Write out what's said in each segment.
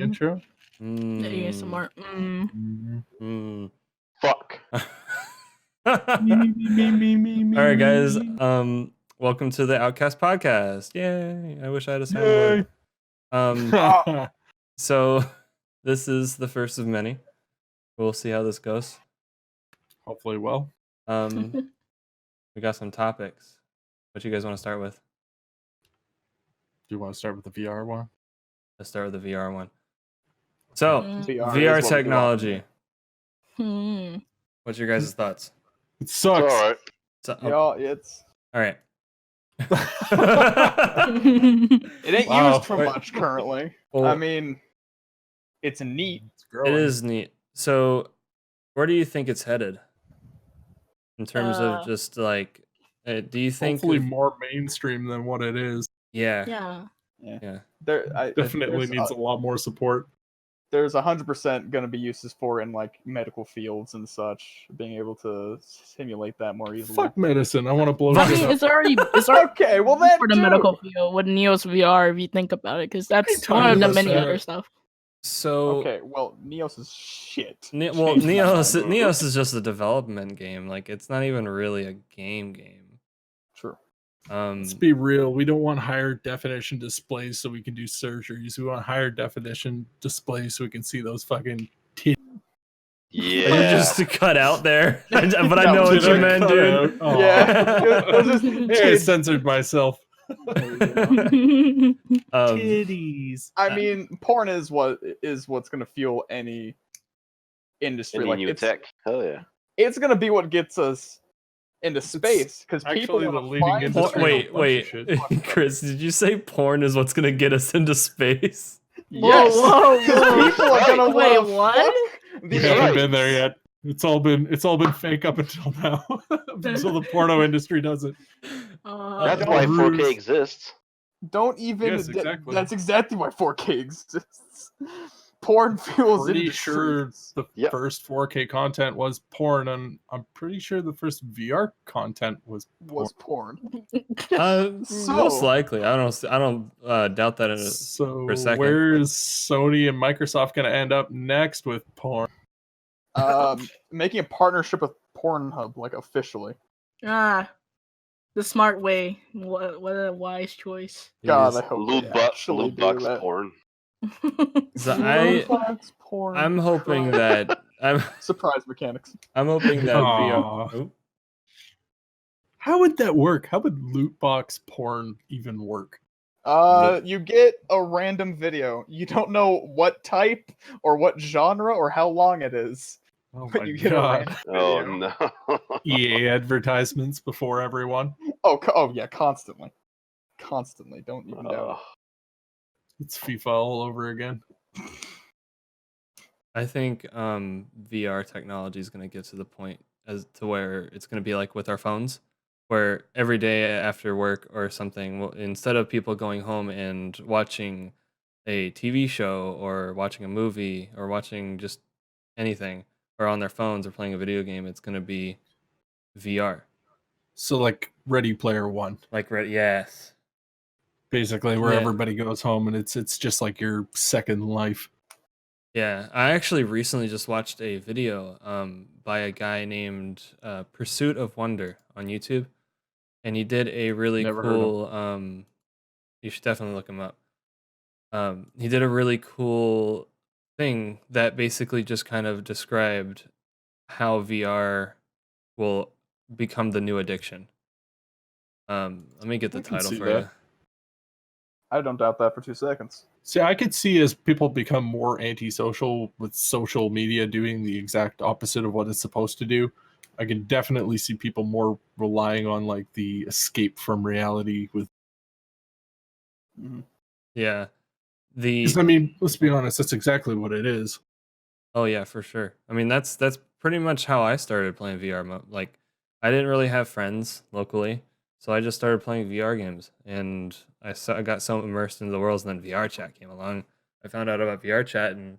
intro? The ASMR. Fuck. Me. All right, guys. Welcome to the Outcast podcast. Yay! I wish I had a soundboard. So this is the first of many. We'll see how this goes. Hopefully, well. We got some topics. What you guys want to start with? Do you want to start with the VR one? Let's start with the VR one. So VR VR technology. What's your guys' thoughts? It sucks. It's alright. It's All right. it ain't Wow. used for much currently. Well, I mean, it's neat. It's growing. it is neat. So, where do you think it's headed? In terms of just like, do you think? Hopefully more mainstream than what it is. Yeah. Yeah. Definitely needs a lot more support. There's 100% going to be uses for in like medical fields and such, being able to simulate that more easily. Fuck medicine. I want to blow I shit mean, up. It's already Okay, well then for the medical field with Neos VR if you think about it, because that's one of the many other stuff. So Okay, well Neos is shit. Well, Change my mind. Neos is just a development game. Like, it's not even really a game. True. Let's be real. We don't want higher definition displays so we can do surgeries. We want higher definition displays so we can see those fucking titties. Yeah. Just to cut out there. But I know what you meant, dude. Yeah. I censored myself. Titties. I mean, porn is what's gonna fuel any industry. Any Like new it's tech. Hell yeah. it's gonna be what gets us into space because people actually the wanna leading find industry. Wait. Chris, did you say porn is what's gonna get us into space? Yes, Whoa. because people are gonna Wait, wanna what? fuck We the haven't Right. been there yet. It's all been fake up until now. Until the porno industry does it. That's why 4K exists. Don't even. Yes, exactly. That's exactly why 4K exists. Porn fuels Pretty industries. sure the Yep. first 4K content was porn, and I'm pretty sure the first VR content was porn. Most likely. I don't doubt that. So for a second. where is Sony and Microsoft going to end up next with porn? Making a partnership with Pornhub, like officially. The smart way. What a wise choice. God, I hope Lube they actually do bucks that. porn. So Roblox porn. I'm hoping that Surprise mechanics. I'm hoping that Aw. VR. How would that work? How would loot box porn even work? You get a random video. You don't know what type or what genre or how long it is. Oh But my you get a god! random Oh video. no. EA advertisements before everyone. Oh yeah, constantly. Don't even doubt Oh. It's FIFA all over again. I think VR technology is going to get to the point as to where it's going to be like with our phones, where every day after work or something, instead of people going home and watching a TV show or watching a movie or watching just anything or on their phones or playing a video game, it's going to be VR. So like Ready Player One, Like, yes. basically, where Yeah. everybody goes home and it's just like your second life. Yeah, I actually recently just watched a video by a guy named Pursuit of Wonder on YouTube, and he did a really Never heard of cool. You should definitely look him up. He did a really cool thing that basically just kind of described how VR will become the new addiction. Let me get the I can title see for that. you. I don't doubt that for 2 seconds. See, I could see as people become more antisocial with social media doing the exact opposite of what it's supposed to do. I can definitely see people more relying on like the escape from reality with. Yeah, 'Cause, I mean, let's be honest, that's exactly what it is. Oh yeah, for sure. I mean, that's pretty much how I started playing VR. Like, I didn't really have friends locally, so I just started playing VR games, and I got so immersed into the world, and then VR chat came along. I found out about VR chat, and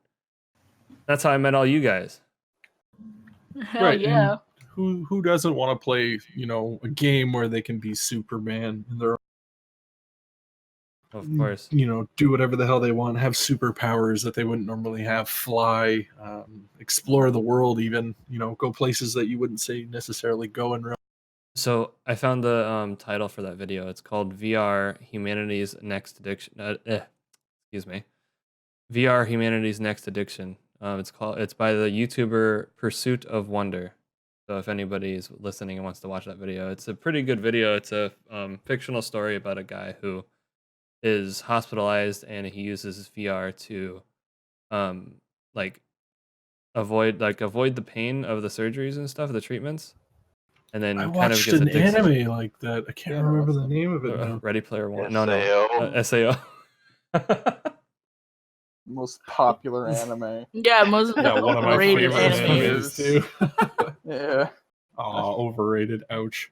that's how I met all you guys. Hell Right, yeah. Who doesn't want to play, a game where they can be Superman in their Of course. do whatever the hell they want, have superpowers that they wouldn't normally have, fly, explore the world, even go places that you wouldn't say necessarily go in real. So I found the title for that video. It's called VR Humanity's Next Addiction. Excuse me. VR Humanity's Next Addiction. It's by the YouTuber Pursuit of Wonder. So if anybody's listening and wants to watch that video, it's a pretty good video. It's a fictional story about a guy who is hospitalized and he uses VR to like avoid the pain of the surgeries and stuff, the treatments. And then I kind of watched gets an addicted. anime like that. I can't remember the name of it now. Ready Player One. SAO. SAO. Most popular anime. Yeah, most One of my rated favorite anime. animes too. Yeah. Overrated. Ouch.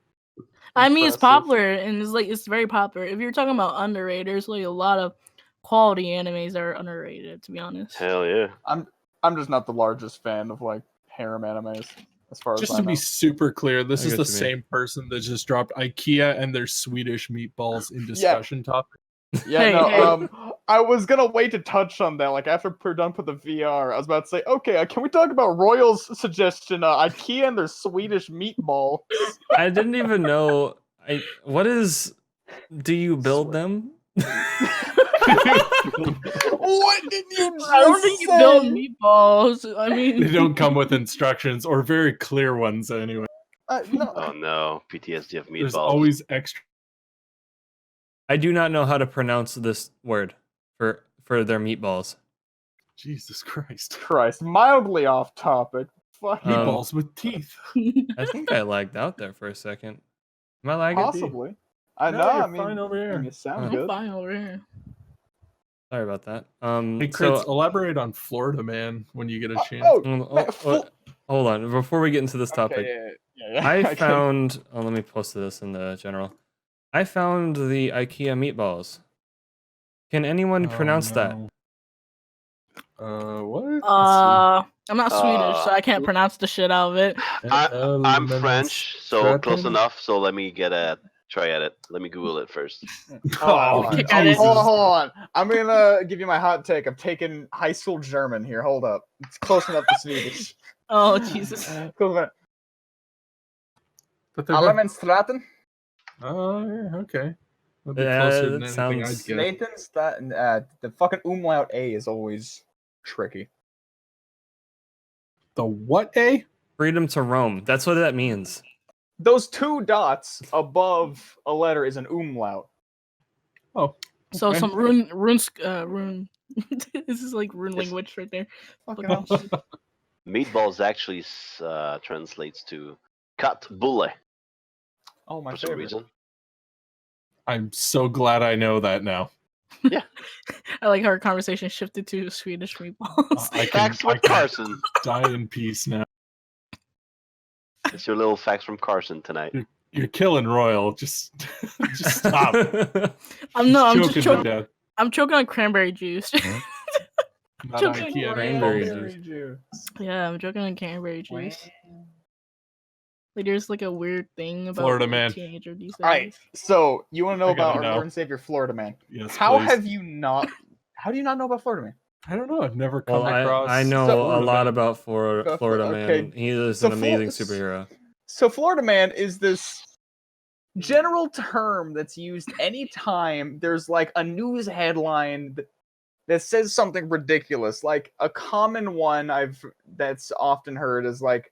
I mean, it's Impressive. popular and it's very popular. If you're talking about underrated, there's like a lot of quality animes that are underrated. To be honest. Hell yeah. I'm just not the largest fan of like harem animes, as far Just as I to know. be super clear, this I is get the what you mean. same person that just dropped IKEA and their Swedish meatballs in discussion topic. Yeah, Hey, no. hey. I was gonna wait to touch on that. Like after we're done with the VR, I was about to say, okay, can we talk about Royal's suggestion? IKEA and their Swedish meatball. I didn't even know. Do you build them? What did you just I don't think you say? build meatballs. I mean, They don't come with instructions or very clear ones anyway. No. Oh no, PTSD of There's meatballs. always extra. I do not know how to pronounce this word for their meatballs. Jesus Christ. Christ, mildly off topic. Fuck. Meatballs with teeth. I think I lagged out there for a second. Am I lagging? Possibly. I No, know. you're I mean, fine over here. you sound Huh. I'm good. fine over here. Sorry about that. Hey, Crits, elaborate on Florida Man when you get a chance. Hold on. Before we get into this topic, Okay, yeah. I Okay. found. Oh, let me post this in the general. I found the IKEA meatballs. Can anyone pronounce that? What? Let's I'm not Swedish, so I can't pronounce the shit out of it. I'm French, so close Stratton? enough. So let me try at it. Let me Google it first. Oh, Kick at it. Jesus. Hold on. I'm gonna give you my hot take. I'm taking high school German here. Hold up. It's close enough to Swedish. Oh Jesus. Close enough. But they're Allemenstraten? Oh, yeah, okay. That'd be closer than that anything I'd sounds- get. Slatenstaten. The fucking umlaut A is always tricky. The what, A? Freedom to roam. That's what that means. Those two dots above a letter is an umlaut. Oh. So okay. some rune. This is like rune It's- language right there. Fucking Fucking hell. shit. Meatballs actually translates to cut bulle Oh, my for some favorite. reason. I'm so glad I know that now. I like how our conversation shifted to Swedish meatballs. I Facts can with Carson. die in peace now. It's your little facts from Carson tonight. You're killing Royal. Just stop. I'm just choking to choking. death. I'm choking on cranberry juice. Not Choking IKEA on cranberry meatballs. juice. Yeah, I'm choking on cranberry juice. Like, there's like a weird thing about Florida like, man. teenager these days. Alright, so you want to know I gotta about our know. Lord and Savior Florida Man. Yes, How please. have you not... How do you not know about Florida Man? I don't know. I've never come Well, across. I know a Florida lot Man. about Florida Okay. Man. He is So an amazing Flo- superhero. So Florida Man is this general term that's used anytime there's like a news headline that says something ridiculous. Like a common one that's often heard is like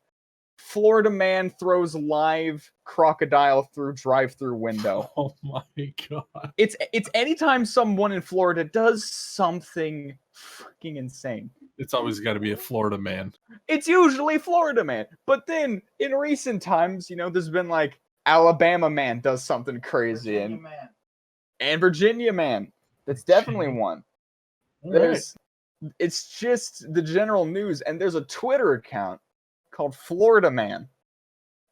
Florida Man throws live crocodile through drive-through window. Oh my god. It's anytime someone in Florida does something fucking insane. It's always got to be a Florida man. It's usually Florida Man. But then in recent times, there's been like Alabama Man does something crazy and Virginia Man. That's definitely one. All right. It's just the general news, and there's a Twitter account called Florida Man,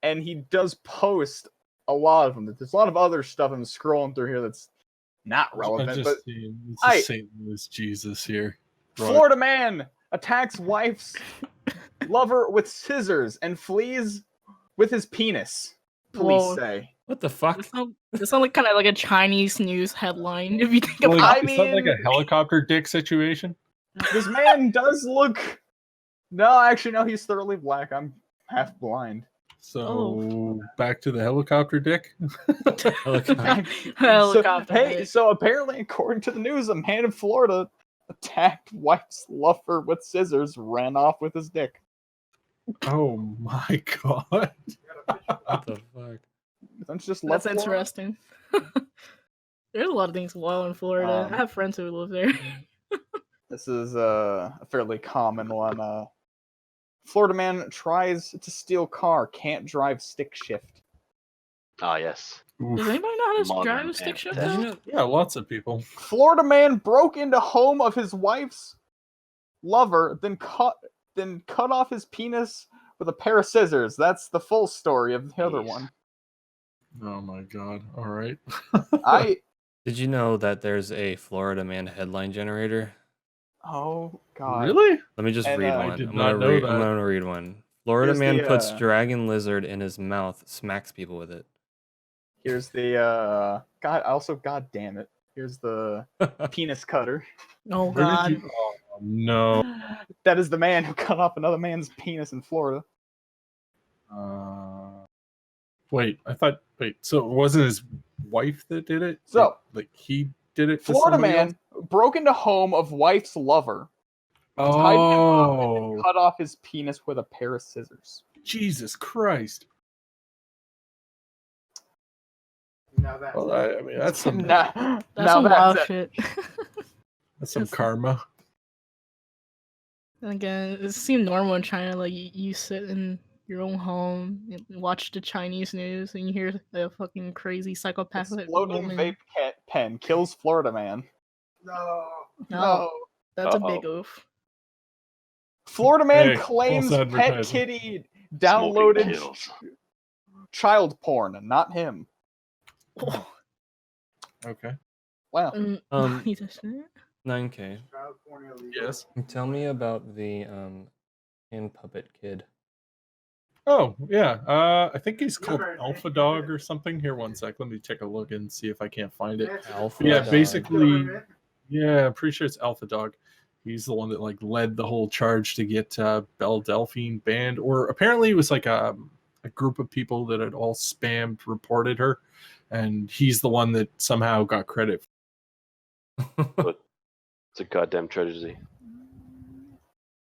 and he does post a lot of them. There's a lot of other stuff I'm scrolling through here that's not relevant, I'm but just seeing it's I- a St. Louis Jesus here. Right. Florida Man attacks wife's lover with scissors and flees with his penis. Police Whoa. say. What the fuck? This sounds like kind of like a Chinese news headline if you think Like, about I it. is that like a mean- helicopter dick situation? This man does look. No, actually, no. He's thoroughly black. I'm half blind. So back to the helicopter dick. Helicopter. Helicopter. Hey, so apparently, according to the news, a man in Florida attacked wife's lover with scissors, ran off with his dick. Oh my god. What the fuck? That's just That's left Florida. interesting. There's a lot of things wild in Florida. I have friends who live there. This is a fairly common one. Florida man tries to steal car, can't drive stick shift. Ah, yes. Does Oof. anybody know how to Modern drive a stick shift? Did Did you though? know? Yeah, lots of people. Florida man broke into home of his wife's lover, then cut off his penis with a pair of scissors. That's the full story of the other Jeez. one. Oh my god. All right. Did you know that there's a Florida man headline generator? Oh god. Really? Let me just And, read I one. did I'm not gonna know read. that. I'm gonna read one. Florida Here's man the, puts dragon lizard in his mouth, smacks people with it. Here's the god damn it. Here's the penis cutter. Oh Where god. did you? Oh no. That is the man who cut off another man's penis in Florida. Wait, I thought. Wait, so it wasn't his wife that did it? So- like he did it. To Florida somebody man broke into home of wife's lover, tied him up, and Oh, then cut off his penis with a pair of scissors. Jesus Christ! Now that's Well, I mean, that's some now, That's now some wild it. shit. that's some that's- karma. And again, it seemed normal in China. Like you sit in your own home and watch the Chinese news, and you hear a fucking crazy psychopathic Exploding woman. vape pen kills Florida man. No. That's a Uh-oh. big oof. Florida man Hey, claims false pet advertising. kitty Smoking downloaded kills. child porn, not him. Okay. Wow. You just- 9K. Yes. Tell me about the hand puppet kid. Oh yeah. I think he's called Alpha Dog or something. Here, one sec. Let me take a look and see if I can't find it. Alpha. But yeah, Dog. basically, yeah, I'm pretty sure it's Alpha Dog. He's the one that like led the whole charge to get Belle Daphine banned, or apparently it was like a group of people that had all spammed reported her, and he's the one that somehow got credit. It's a goddamn tragedy.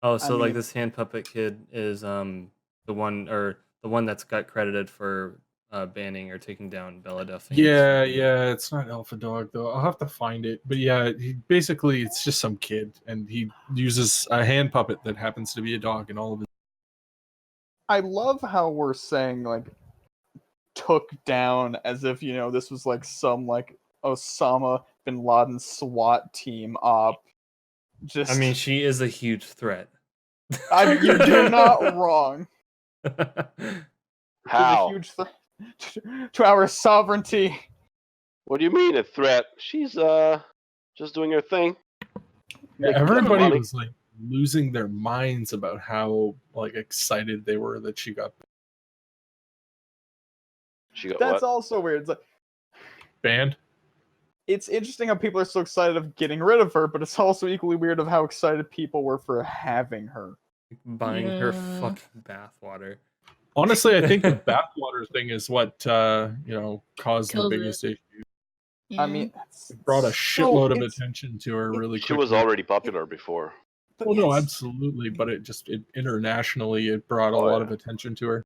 Oh, so like mean- this hand puppet kid is the one that's got credited for banning or taking down Belle Daphine. Yeah, yeah, it's not Alpha Dog though. I'll have to find it. But yeah, he basically it's just some kid, and he uses a hand puppet that happens to be a dog, and all of his. I love how we're saying like took down as if this was like some like Osama bin Laden SWAT team op. Just I mean, she is a huge threat. you're not wrong. She's a How? huge threat to our sovereignty. What do you mean a threat? She's just doing her thing. Yeah, Making everybody money. was like losing their minds about how like excited they were that she got She got That's what? also weird. It's like banned. it's interesting how people are so excited of getting rid of her, but it's also equally weird of how excited people were for having her. Buying her Yeah. fucking bathwater. Honestly, I think the bathwater thing is what caused Kills the it. biggest issue. Yeah. I mean, It brought a so shitload of it's- attention to her really She quickly. was already popular before. Well, no, it's- absolutely, but it internationally it brought a Oh, lot yeah. of attention to her.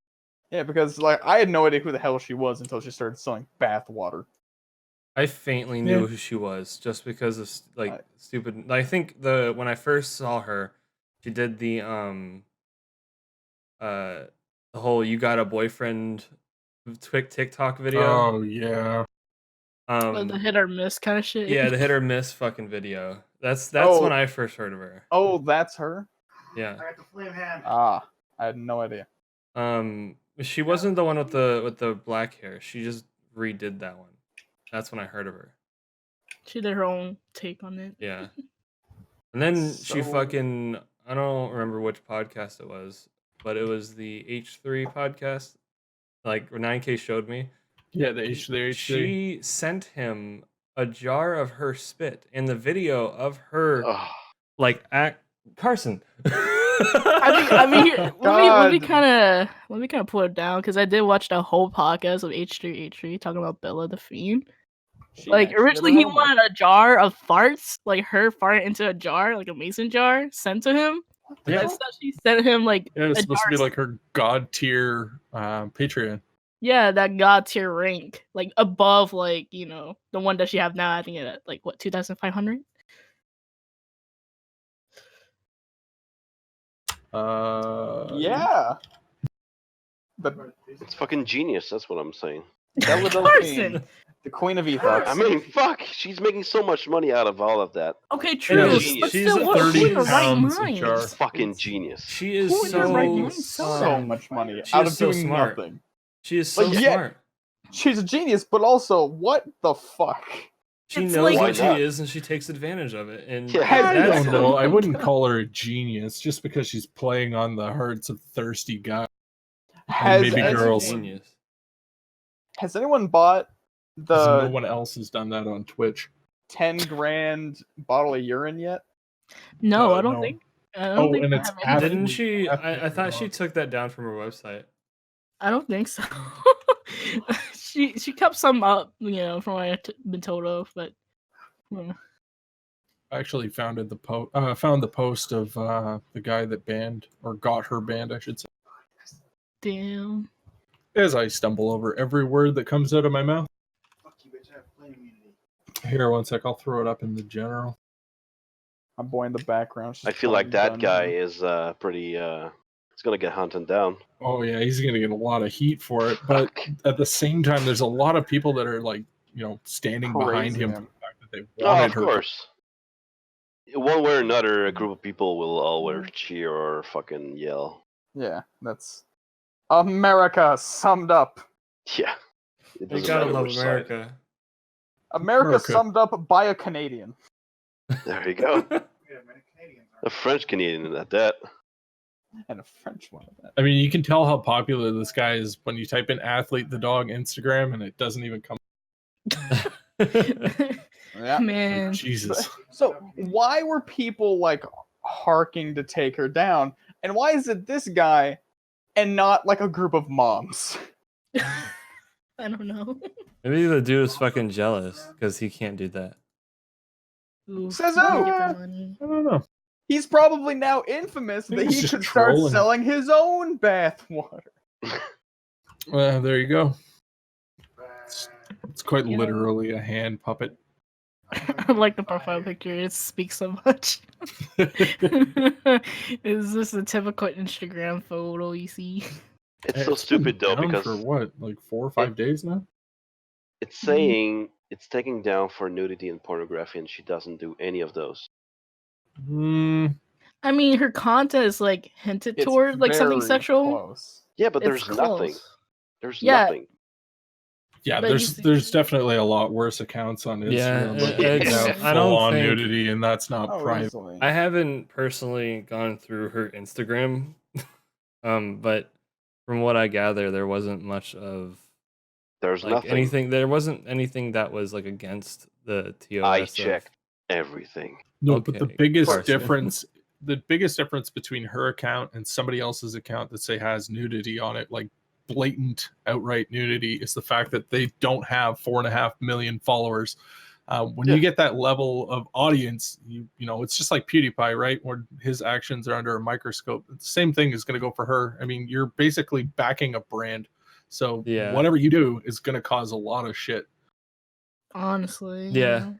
Yeah, because like I had no idea who the hell she was until she started selling bathwater. I faintly knew Yeah. who she was just because of like I- stupid. I think when I first saw her, she did the whole "you got a boyfriend" TikTok video. Oh yeah, The hit or miss kind of shit. Yeah, the hit or miss fucking video. That's Oh. when I first heard of her. Oh, that's her. Yeah. Ah, I had no idea. She wasn't the one with the black hair. She just redid that one. That's when I heard of her. She did her own take on it. Yeah. And then she So- fucking I don't remember which podcast it was, but it was the H3 podcast. Like 9K showed me. Yeah, the HD. She sent him a jar of her spit and the video of her Ugh. like act Carson. I mean, here, let me God. kind of pull it down because I did watch the whole podcast of H3H3 talking about Bella Daphine. She Like actually originally never he had a mic. wanted a jar of farts, like her fart into a jar, like a mason jar, sent to him. Yeah. Instead, she sent him like Yeah, it's a supposed to be jar. like her god tier Patreon. Yeah, that god tier rank, like above, like the one that she have now. I think at like what 2,500. Yeah. But It's fucking genius. That's what I'm saying. Belle Carson. Daphine, the queen of ethos. I mean, fuck. She's making so much money out of all of that. Okay, She's true. a But genius. still, who in their right £30 a mind? jar. It's fucking genius. She is Who in their right mind so So much money she out is of so doing smart. nothing. She is so But yet- smart. She's a genius, but also, what the fuck? She It's knows like- what Why she not? is and she takes advantage of it. And Yeah. I that's don't know. I wouldn't call her a genius just because she's playing on the hearts of thirsty guys. Has maybe anyone, girls. genius. has anyone bought 'Cause no the one else has done that on Twitch. 10 grand bottle of urine yet? No, I don't No. think. I don't Oh, think and I it's have any- Didn't she? Athlete I thought she dog. took that down from her website. I don't think so. she kept some up, from what I've been told of, but I actually found the post of the guy that banned or got her banned, I should say. damn. As I stumble over every word that comes out of my mouth. Here, one sec. I'll throw it up in the general. My boy in the background. I feel like that guy is pretty. He's gonna get hunted down. Oh yeah, he's gonna get a lot of heat for it. But at the same time, there's a lot of people that are like, standing behind him for the fact that they Oh, wanted of her. course. One way or another, a group of people will always cheer or fucking yell. Yeah, that's America summed up. Yeah. It You doesn't gotta matter love which side. America. America summed up by a Canadian. There you go. A French Canadian at that. And a French one at that. I mean, you can tell how popular this guy is when you type in "athlete the dog" Instagram, and it doesn't even come. Yeah. Man, Jesus. So why were people like harking to take her down? And why is it this guy and not like a group of moms? I don't know. Maybe the dude is fucking jealous because he can't do that. Ooh, Says he can who? get the money. I don't know. He's probably now infamous that He's he just could start trolling. selling his own bathwater. Well, there you go. It's quite You know- literally a hand puppet. I like the profile picture. It speaks so much. Is this a typical Instagram photo you see? It's so stupid though down because for what, like 4 or 5 days now? it's saying it's taking down for nudity and pornography, and she doesn't do any of those. I mean, her content is like hinted It's toward like something very sexual. Close. Yeah, but It's there's nothing. close. There's Yeah. nothing. Yeah, But there's definitely a lot worse accounts on Yeah, Instagram that it's- have I don't full-on think- nudity, and that's not Oh, private. easily. I haven't personally gone through her Instagram, but from what I gather, there wasn't much of There's like nothing. anything. There wasn't anything that was like against the TOS. I of- checked everything. No, but the Okay, biggest Carson. difference between her account and somebody else's account that say has nudity on it, like blatant outright nudity, is the fact that they don't have 4.5 million followers. When you get that level of audience, you know it's just like PewDiePie, right? Where his actions are under a microscope. The same thing is going to go for her. I mean, you're basically backing a brand, so Yeah. whatever you do is going to cause a lot of shit. Honestly. Yeah.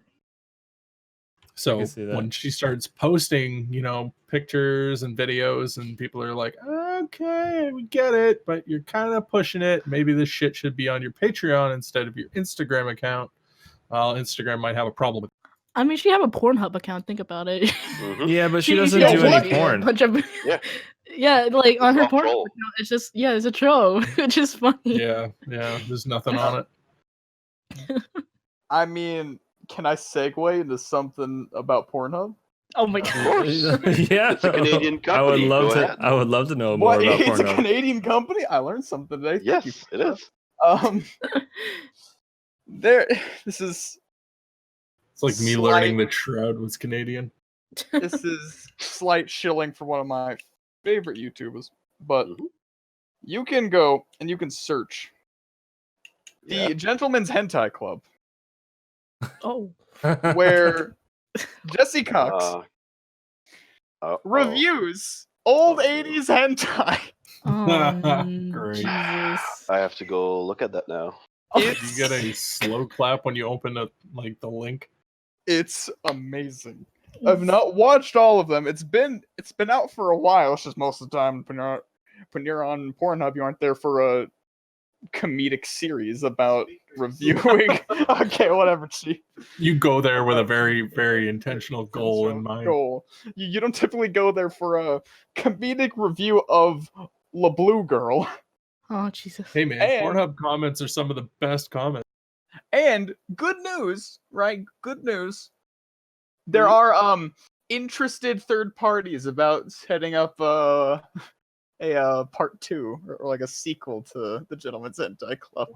So can see that. when she starts posting, pictures and videos, and people are like, okay, we get it, but you're kind of pushing it. Maybe this shit should be on your Patreon instead of your Instagram account. Well, Instagram might have a problem with I mean, she have a Pornhub account. Think about it. Mhm. Yeah, but she doesn't does do any a porn. bunch of- Yeah. Yeah, like on her all Pornhub troll. account, it's just it's a troll, which is funny. Yeah, there's nothing on it. I mean, can I segue into something about Pornhub? Oh my Of god. course. Yeah, It's a Canadian I would company. love Go to. ahead. I would love to know more What? about It's a Pornhub. Canadian company? I learned something today. Thank you Yes, for it that. is. There. This is It's like me learning that Shroud was Canadian. this is slight shilling for one of my favorite YouTubers, but you can go and you can search the Gentleman's Hentai Club, Oh. where Jesse Cox reviews old 80s hentai. Oh, Great. Jesus. I have to go look at that now. You get a slow clap when you open up like the link. It's amazing. I've not watched all of them. It's been out for a while. It's just most of the time when you're on Pornhub, you aren't there for a comedic series about reviewing. Okay, whatever. You go there with a very, very intentional goal in mind. You don't typically go there for a comedic review of La Blue Girl. Oh, Jesus. Hey man, Pornhub comments are some of the best comments. And good news, right? Good news. There are interested third parties about setting up a part 2 or like a sequel to the Gentleman's Hentai Club.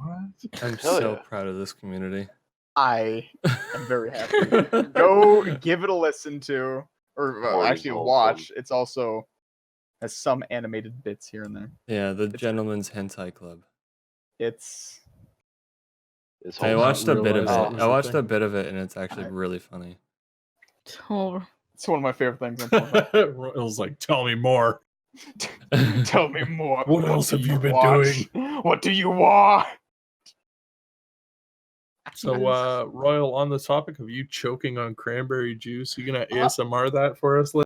I'm so proud of this community. I am very happy. Go give it a listen to, or actually watch. It's also has some animated bits here and there. Yeah, the Gentleman's Hentai Club. I watched a bit of it. I watched a bit of it, and it's actually really funny. Oh. It's one of my favorite things on Pornhub. Royal's like, tell me more. Tell me more. What else have you been doing? What do you want? So, Royal, on the topic of you choking on cranberry juice, you gonna ASMR that for us? Whoa.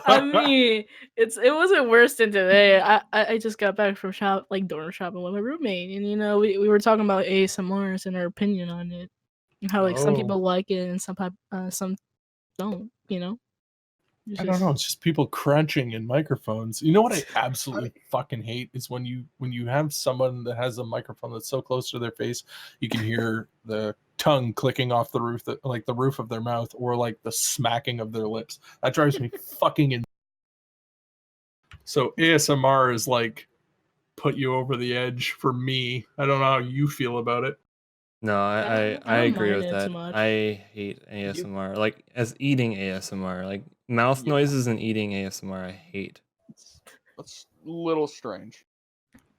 I mean, it wasn't worse than today. I just got back from dorm shopping with my roommate, and we were talking about ASMRs and our opinion on it, and how some people like it and some don't. I don't know. It's just people crunching in microphones. You know what I absolutely fucking hate is when you have someone that has a microphone that's so close to their face, you can hear the tongue clicking off the roof, the roof of their mouth, or like the smacking of their lips. That drives me fucking insane. So ASMR is like put you over the edge for me. I don't know how you feel about it. No, I agree with that. I hate ASMR. Like as eating ASMR, like mouth noises and eating ASMR, I hate. It's a little strange.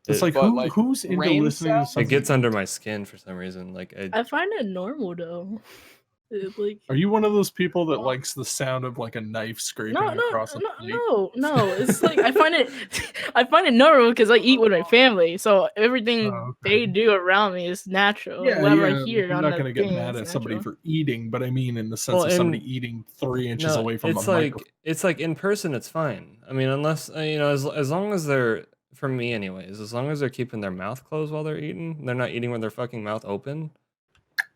It's like who's into listening to something? It gets under my skin for some reason. Like I find it normal though. Are you one of those people that likes the sound of like a knife scraping across a plate? No. It's like I find it normal because I eat with my family, so everything they do around me is natural. Yeah, whatever I hear, I'm not going to get mad at somebody for eating, but I mean in the sense of somebody eating 3 inches away from a microphone. It's like in person, it's fine. I mean, unless as long as they're, for me anyways, as long as they're keeping their mouth closed while they're eating, they're not eating with their fucking mouth open,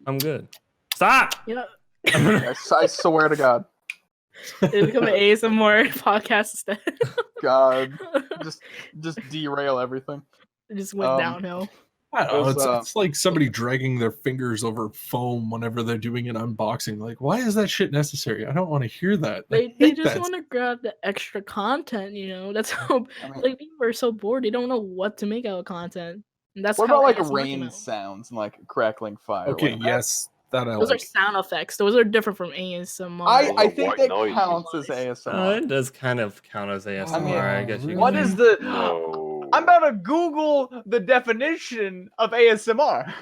I'm good. Stop! Yeah. I swear to God. It'll become an ASMR podcast instead. God. Just derail everything. It just went downhill. I don't know, it's like somebody dragging their fingers over foam whenever they're doing an unboxing. Like, why is that shit necessary? I don't want to hear that. They just want to grab the extra content, That's how people are so bored. They don't know what to make out of content. And that's what about like rain sounds and like crackling fire? Okay, yes. Those are sound effects. Those are different from ASMR. I think that counts as ASMR. It does kind of count as ASMR, I guess. What is the... No. I'm about to Google the definition of ASMR.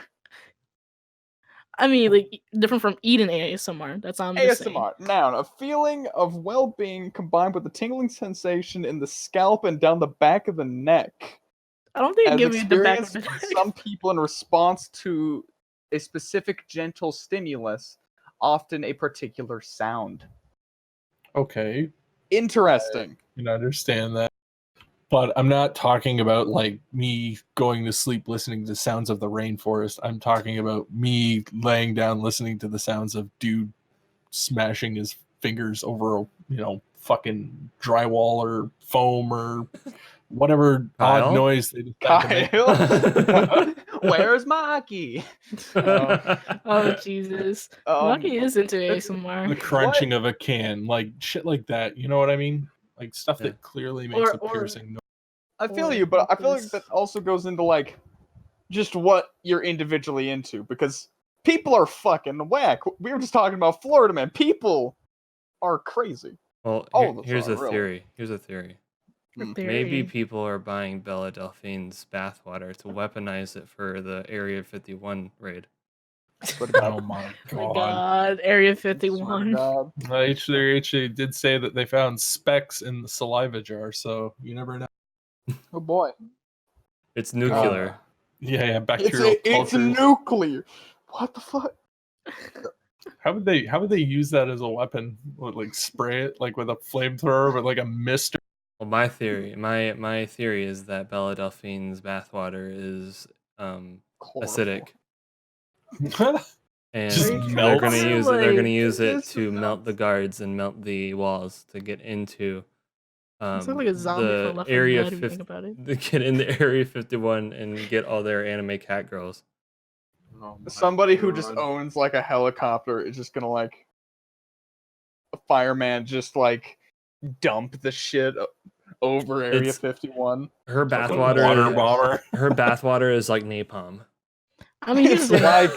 I mean, like, different from eating ASMR. That's all I'm just saying. ASMR. Noun, a feeling of well-being combined with a tingling sensation in the scalp and down the back of the neck. I don't think it gives you the back of the neck. Some people in response to a specific gentle stimulus, often a particular sound. Okay. Interesting. I can understand that. But I'm not talking about like me going to sleep listening to sounds of the rainforest. I'm talking about me laying down listening to the sounds of dude smashing his fingers over, fucking drywall or foam or whatever odd noise they decide to make. Where's Maki? Oh Jesus! Maki is into ASMR. The crunching of a can, like shit like that. You know what I mean? Like stuff that clearly makes a piercing noise. I feel Or you, but I feel like this. that also goes into like just what you're individually into because people are fucking whack. We were just talking about Florida, man. People are crazy. Well, All of us here's are, a really. theory. Here's a theory. Mm. Maybe Theory. people are buying Belle Delphine's bathwater to weaponize it for the Area 51 raid. Swear to God. Oh my Oh my god. God, Area Swear to 51. God. They actually did say that they found specks in the saliva jar, so you never know. Oh boy. It's nuclear. Yeah, bacterial It's cultures. nuclear. What the fuck? How would they use that as a weapon? Would, like spray it like with a flamethrower, but like a mist? Well, my theory is that Belle Delphine's bathwater is acidic, and Just Are you they're melts? gonna trying to, use it. They're gonna like- use it Just to melt the melts. guards and melt the walls to get into It's like a zombie the from Left 4 area Dead if you think about it. get in the Area 51 and get all their anime cat girls. Oh my Somebody who just God. owns like a helicopter is just gonna like a fireman just like dump the shit over Area It's- 51. Her Like a bathwater water is, bomber. her bathwater is like napalm. I mean, here's It's the thing. like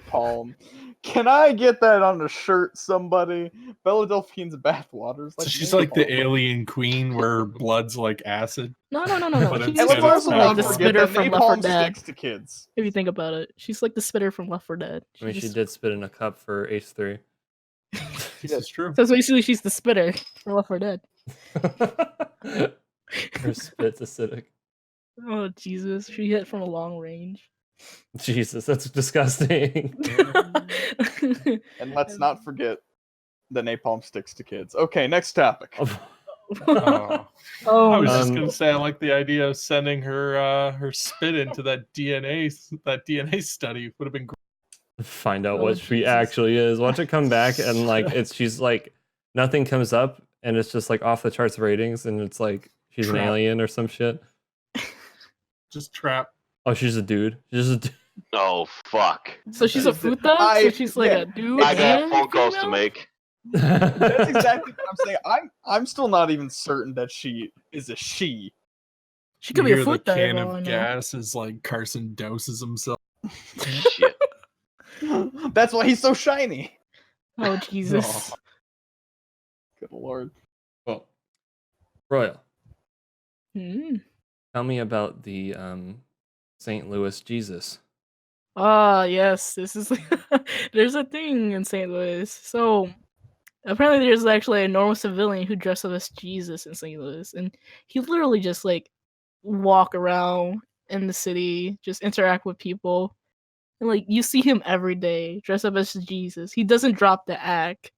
napalm. Can I get that on a shirt, somebody? Belle Delphine's bathwater's like So she's like the napalm. alien queen where blood's like acid. No. But She's instead And let's of also like not the napalm. forget spitter that from Left 4 napalm Dead. sticks to kids. If you think about it, she's like the spitter from Left 4 Dead. I mean, she just- did spit in a cup for H3. This is true. So basically, she's the spitter from Left 4 Dead. Her spit's acidic. Oh Jesus, she hit from a long range. Jesus, that's disgusting. And let's not forget that napalm sticks to kids. Okay, next topic. Oh. Oh, I was just Um, gonna say I like the idea of sending her spit into that DNA study. Would have been great. Find out Oh, what she Jesus. actually is. Watch it come back and like she's like nothing comes up and it's just like off the charts ratings and it's like she's an Trap. alien or some shit. Just trap. Oh, she's a dude. She's just a dude. Oh fuck! So she's a food thug. So I- she's like yeah, a dude. I got and phone calls to female? make. That's exactly what I'm saying. I'm still not even certain that she is a she. She You could be a hear the food thug. can for all I of know. gas as like Carson douses himself. Shit. That's why he's so shiny. Oh Jesus. Good lord. Well, Royal, Hmm. tell me about the St. Louis Jesus. Ah, yes. This is there's a thing in St. Louis. So apparently, there's actually a normal civilian who dressed up as Jesus in St. Louis, and he literally just like walk around in the city, just interact with people, and like you see him every day dressed up as Jesus. He doesn't drop the act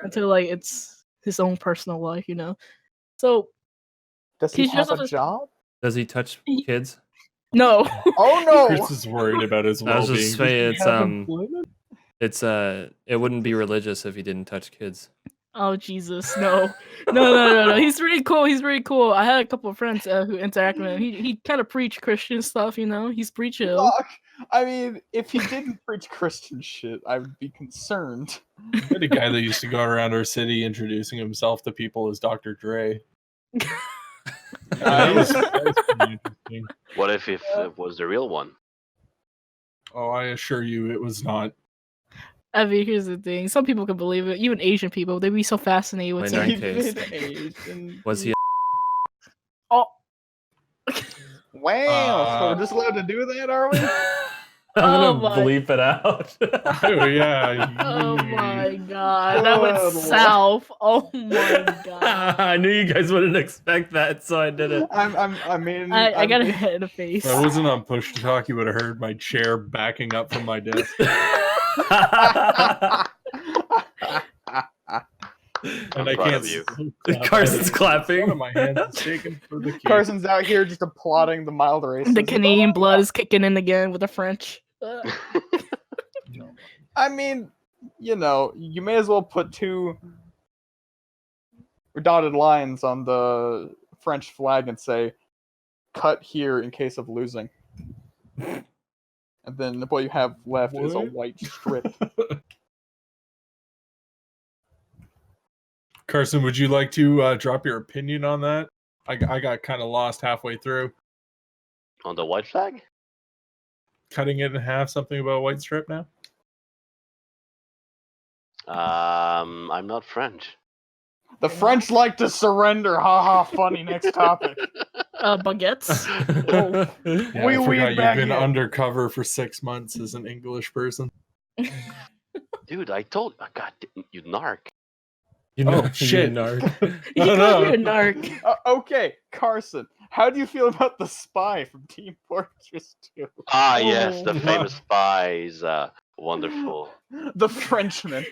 until like it's his own personal life, you know. So Does he He's have just a a- job? Does he touch He- kids? no. Oh no! Chris is worried about his I was well-being. just saying Does he have employment? it wouldn't be religious if he didn't touch kids. Oh Jesus, no. He's pretty cool. He's pretty cool. I had a couple of friends who interact with him. He kind of preach Christian stuff, you know. He's pretty chill. Fuck. I mean, if he didn't preach Christian shit, I would be concerned. We had a guy that used to go around our city introducing himself to people as Dr. Dre. That was pretty interesting. What if it was the real one? Oh, I assure you, it was not. I mean, here's the thing. Some people can believe it. Even Asian people, they'd be so fascinated with Wait, it. no. case. David Asian. Was he? Oh, Wow, so we're just allowed to do that, are we? I'm Oh gonna my- bleep it out. Oh, yeah. oh my god, that went Good lord. south. Oh my god. I knew you guys wouldn't expect that, so I did it. I mean, I got a I'm- head in the face. If I wasn't on push to talk, you would have heard my chair backing up from my desk. And I'm I proud can't. of you. clap. Carson's clapping. One of my hands is taken for the key. Carson's out here just applauding the mild racism. The Canadian blood is kicking in again with the French. I mean, you know, you may as well put two dotted lines on the French flag and say, "Cut here in case of losing." And then what you have left is a What? white strip. Carson, would you like to drop your opinion on that? I got kind of lost halfway through. On the white flag? Cutting it in half, something about a white strip now? I'm not French. The French like to surrender. Ha ha. Funny. Next topic. Baguettes. Yeah, Oui, I oui, forgot you've been baguette. undercover for 6 months as an English person. Dude, I told God, you narc. You know, Oh, shit. narc. He Oh, called no. you a narc. Okay, Carson. How do you feel about the spy from Team Fortress 2? Ah, yes, the Oh. famous spy is wonderful. The Frenchman.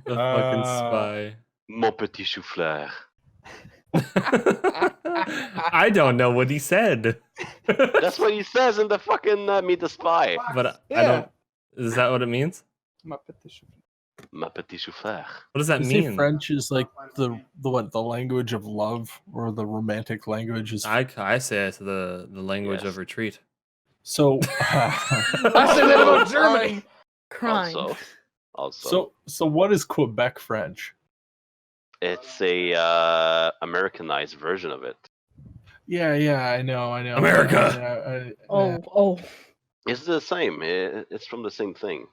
The fucking spy. Mon petit souffleur. I don't know what he said. That's what he says in the fucking Meet the Spy. But I Yeah. don't. Is that what it means? Ma petite chauffeur. Ma petit souffleur. What does that You say mean? French is like the language of love or the romantic language is I say it's the language Yes. of retreat. so I said that about Germany. Crime. Also, so what is Quebec French? it's a Americanized version of it. Yeah, I know. America! Oh. It's the same. It's from the same thing.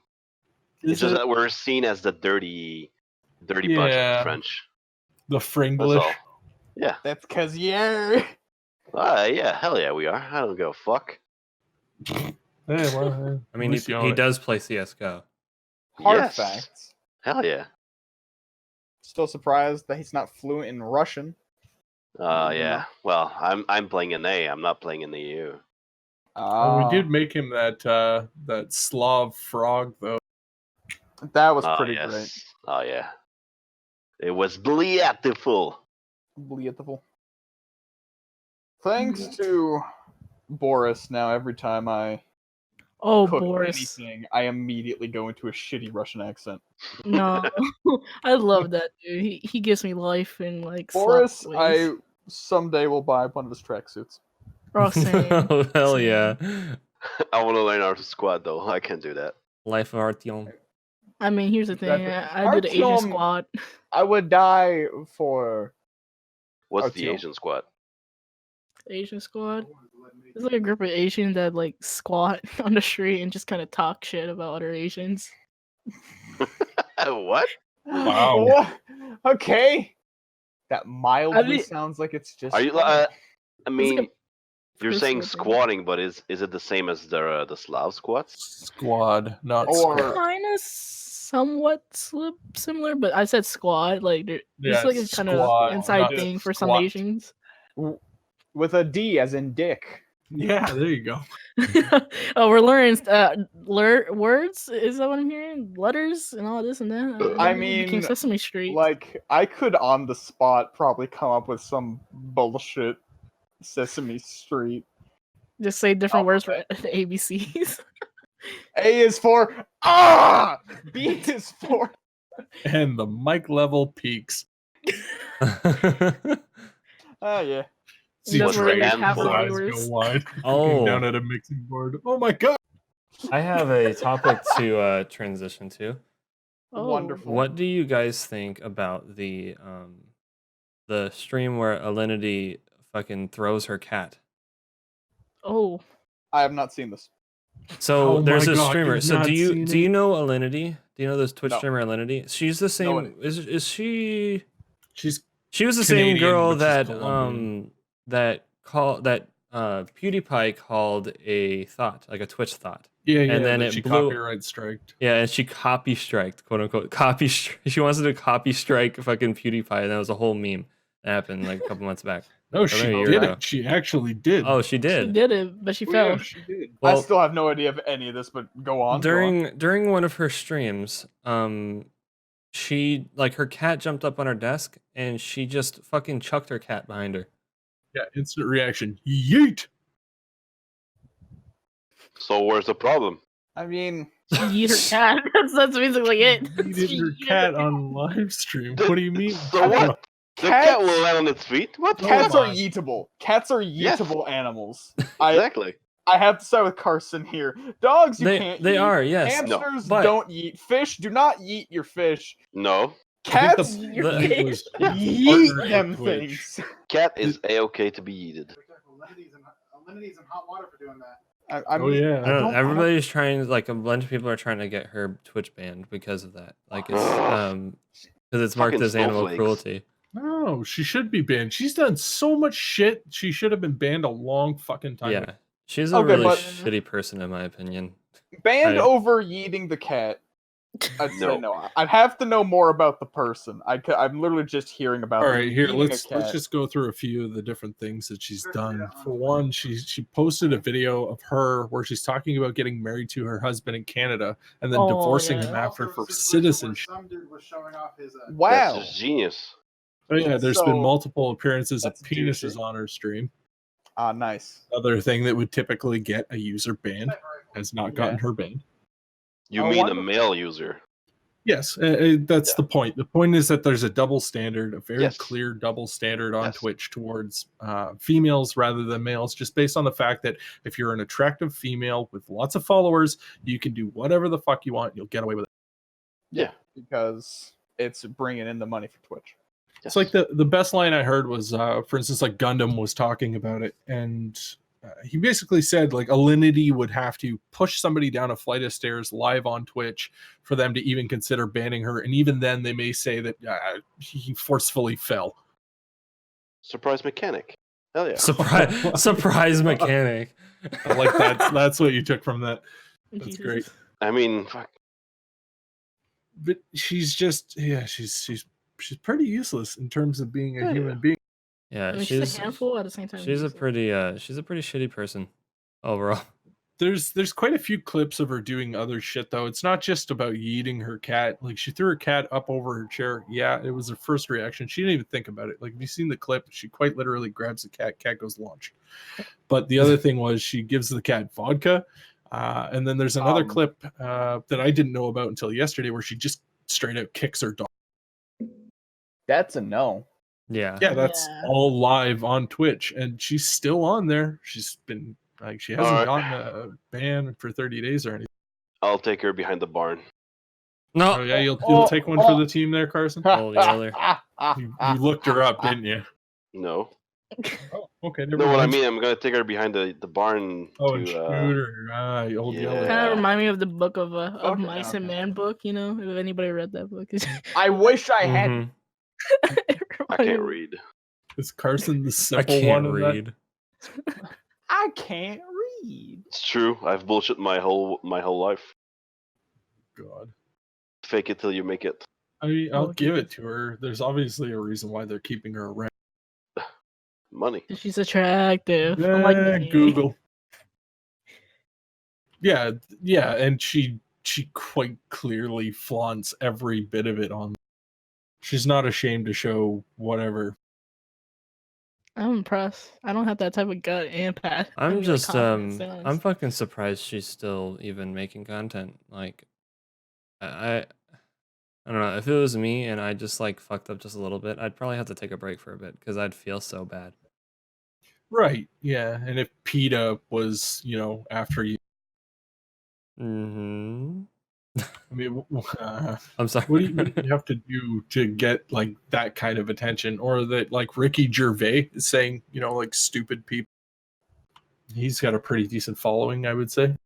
Is It's just it that we're seen as the dirty bunch of the Yeah. French. the That's Fringlish? all. Yeah. That's cause yeah. Yeah. Hell yeah, we are. I don't give a fuck. Yeah, well, I mean, he does play CS:GO. Hard Yes. facts. Hell yeah. Still surprised that he's not fluent in Russian. Yeah. Well, I'm playing in A. I'm not playing in the EU. We did make him that Slav frog though. That was Oh, pretty yes. great. Oh yeah. It was beautiful. Beautiful. Thanks to Boris, now every time I Oh, cook Boris. anything, I immediately go into a shitty Russian accent. No. I love that dude. He gives me life in like Boris, slap ways. I someday will buy one of his tracksuits. Oh, same. Oh, hell Same. yeah. I want to learn how to squat though. I can't do that. Life of Artyom. I mean, here's the thing. Exactly. I do the Asian Artyom- squad. I would die for What's Artyom. the Asian squat? Asian squad. It's like a group of Asians that like squat on the street and just kind of talk shit about other Asians. What? Wow. What? Okay. That mildly mean- sounds like it's just. Are you? funny. I mean, like you're saying personal thing. squatting, but is it the same as the Slav squats? Squad, not Or- squad. Kind of somewhat similar, but I said squad. Like there's Yeah, like a kind squad, of inside not thing for some squat. Asians. With a D as in dick. Yeah, there you go. Oh, we're learning words. Is that what I'm hearing? Letters and all this and that. I We became mean, Sesame Street. Like, I could on the spot probably come up with some bullshit Sesame Street. Just say different words for the ABCs. A is for ah. B is for And the mic level peaks. yeah. See That's where your half full the eyes viewers. go wide. Oh. Looking down at a mixing board. Oh my god. I have a topic to transition to. Oh. Wonderful. What do you guys think about the stream where Alinity fucking throws her cat? Oh. I have not seen this. So Oh there's my a God, streamer. you've So not do you seen do you it? know Alinity? Do you know this Twitch No. streamer Alinity? She's the same. No. Is she? She's She was the Canadian, same girl but she's that Colombian. PewDiePie called a thought, like a Twitch thought. yeah, And then that it she blew- copyright striked. Yeah, and she copy striked, quote unquote, She wants to copy strike fucking PewDiePie, and that was a whole meme that happened like a couple months back. No, she maybe a year did ago. it. She actually did. Oh, she She did. did it, but she fell. she did. I Well- still have no idea of any of this, but go on. go on. During one of her streams, she like her cat jumped up on her desk and she just fucking chucked her cat behind her. Yeah, instant reaction. Yeet. So where's the problem? I mean, She yeet her cat. That's basically it. Yeeted She her yeeted cat on live stream. What do you mean? So what? The cat Cats- will land on its feet. What? cats Oh are my. yeetable. Cats are Yes. yeetable animals. I Exactly. have to start with Carson here. Dogs you They can't they yeet. are, yes. No, Hamsters but- don't yeet. Fish do not yeet your fish. No. I think Cats the Your point fish. was Yeah. yeet partnered them with Twitch. things. cat is a-okay to be yeeted. Alinity's in hot water for doing that. I Oh mean, yeah. I don't know, don't- everybody's trying, like a bunch of people are trying to get her Twitch banned because of that. Like it's because it's marked Fucking as animal snowflakes. cruelty. No, she should be banned. She's done so much shit. She should have been banned a long fucking time ago. Yeah, she's a Okay, really but- shitty person in my opinion. banned I- over yeeting the cat. I'd say No. no. I'd have to know more about the person. I'm literally just hearing about. All them right, here yeeting a let's cat. just go through a few of the different things that she's done. For one, she posted a video of her where she's talking about getting married to her husband in Canada and then Oh, divorcing yeah. him after for Some citizenship. dude was showing off his. Wow. That's just genius. Oh yeah, there's been So, multiple appearances of that's penises douchey. on her stream. Ah, nice. Other thing that would typically get a user banned has not gotten Yeah. her banned. You Oh, mean a wonderful. male user? Yes, that's Yeah. the point. The point is that there's a double standard, a very Yes. clear double standard on Yes. Twitch towards females rather than males, just based on the fact that if you're an attractive female with lots of followers, you can do whatever the fuck you want. You'll get away with it. Yeah. Because it's bringing in the money for Twitch. It's like the best line I heard was, for instance, like Gundam was talking about it, and he basically said like Alinity would have to push somebody down a flight of stairs live on Twitch for them to even consider banning her, and even then they may say that he forcefully fell. Surprise mechanic. Hell yeah. Surprise mechanic. I like that. That's what you took from that. That's Jesus. great. I mean, fuck. But she's just she's pretty useless in terms of being a Yeah. human being. Yeah, I mean, she's a handful at the same time. she's a useless. pretty shitty person overall. There's quite a few clips of her doing other shit though. It's not just about yeeting her cat. Like she threw her cat up over her chair. Yeah, it was her first reaction. She didn't even think about it. Like have you seen the clip? She quite literally grabs the cat goes launch. But the other thing was she gives the cat vodka. And then there's another clip that I didn't know about until yesterday where she just straight out kicks her dog. That's a no. Yeah. Yeah, that's Yeah. all live on Twitch, and she's still on there. She's been like she hasn't Alright. gotten a ban for 30 days or anything. I'll take her behind the barn. No. Oh yeah, you'll Oh, take one for the team there, Carson. Old yeller. You looked her up, didn't you? No. Oh, okay. Never No, what I mind. mean, I'm gonna take her behind the barn Oh, and to shooter. Old yeah. yeller. Kind of remind me of the book of Okay, Mice and okay. Man book. You know, if anybody read that book, I wish I had. Mhm. I can't read. Is Carson the I simple can't one in that? read. I can't read. It's true. I've bullshit my whole life. God. Fake it till you make it. I mean, I'll Oh, give it Jesus. to her. There's obviously a reason why they're keeping her around. Money. She's attractive. Unlike me. Google. Yeah, and she quite clearly flaunts every bit of it on. She's not ashamed to show whatever. I'm impressed. I don't have that type of gut and pat. I I'm mean, like, just confidence, to be I'm honest. fucking surprised she's still even making content. Like I don't know. If it was me and I just like fucked up just a little bit, I'd probably have to take a break for a bit because I'd feel so bad. Right, yeah. And if PETA was, after you, Mm-hmm. I mean, I'm sorry. what do you have to do to get like that kind of attention? Or that like Ricky Gervais is saying, like stupid people. He's got a pretty decent following, I would say.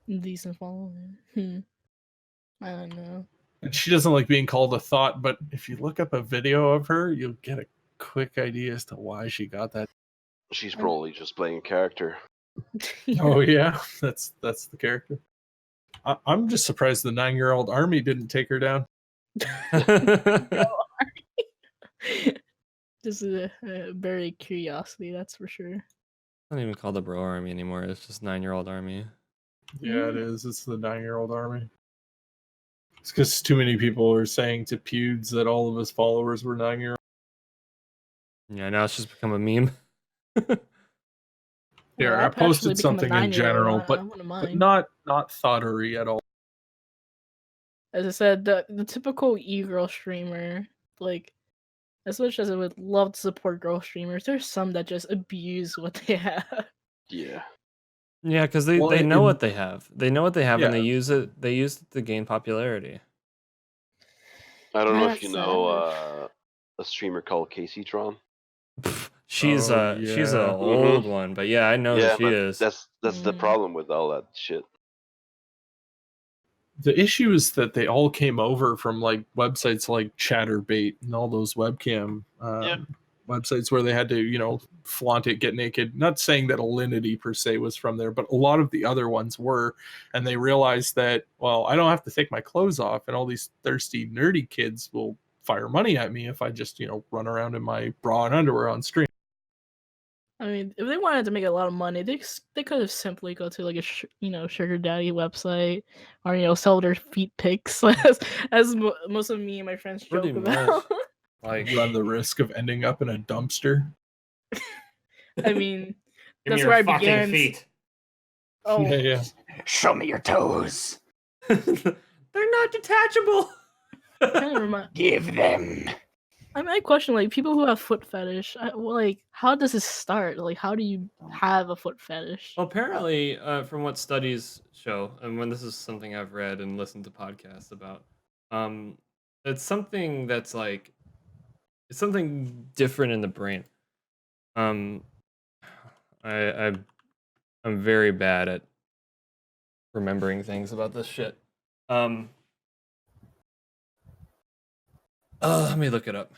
Decent following. I don't know. And she doesn't like being called a thought, but if you look up a video of her, you'll get a quick idea as to why she got that. She's probably just playing a character. Oh yeah, that's the character. I'm just surprised the 9-year-old army didn't take her down. Just a very curiosity, that's for sure. Not even called the Bro Army anymore. It's just 9-year-old army. Yeah, it is. It's the 9-year-old army. It's because too many people are saying to Pewds that all of his followers were 9-year-old. Yeah, now it's just become a meme. Yeah, Well, I I'll actually posted become a something in 9-year-old, general, I but wouldn't mind. not thoughterry at all. As I said, the typical e-girl streamer, like, as much as I would love to support girl streamers, there's some that just abuse what they have. Yeah. Yeah, because they Well, know in- what they have. They know what they have, and Yeah. they use it. They use it to gain popularity. I don't know if you That's know a streamer called Casey Tron. she's Oh, she's yeah. a old one, but yeah, I know who Yeah, she but is. that's the problem with all that shit. The issue is that they all came over from like websites like Chatterbait and all those webcam websites where they had to, flaunt it, get naked. Not saying that Alinity per se was from there, but a lot of the other ones were. And they realized that, well, I don't have to take my clothes off, and all these thirsty, nerdy kids will fire money at me if I just, run around in my bra and underwear on stream. I mean, if they wanted to make a lot of money, they could have simply go to like a sugar daddy website, or sell their feet pics, as most of me and my friends Pretty joke much. about. Like, Run the risk of ending up in a dumpster. I mean, give me that's your where I fucking began. feet. Oh, Yeah. Show me your toes. They're not detachable. kind of remind. Give them. I question like people who have foot fetish. How does this start? Like, how do you have a foot fetish? Well, apparently, from what studies show, and when this is something I've read and listened to podcasts about, it's something that's like it's something different in the brain. Um, I'm very bad at remembering things about this shit. Let me look it up.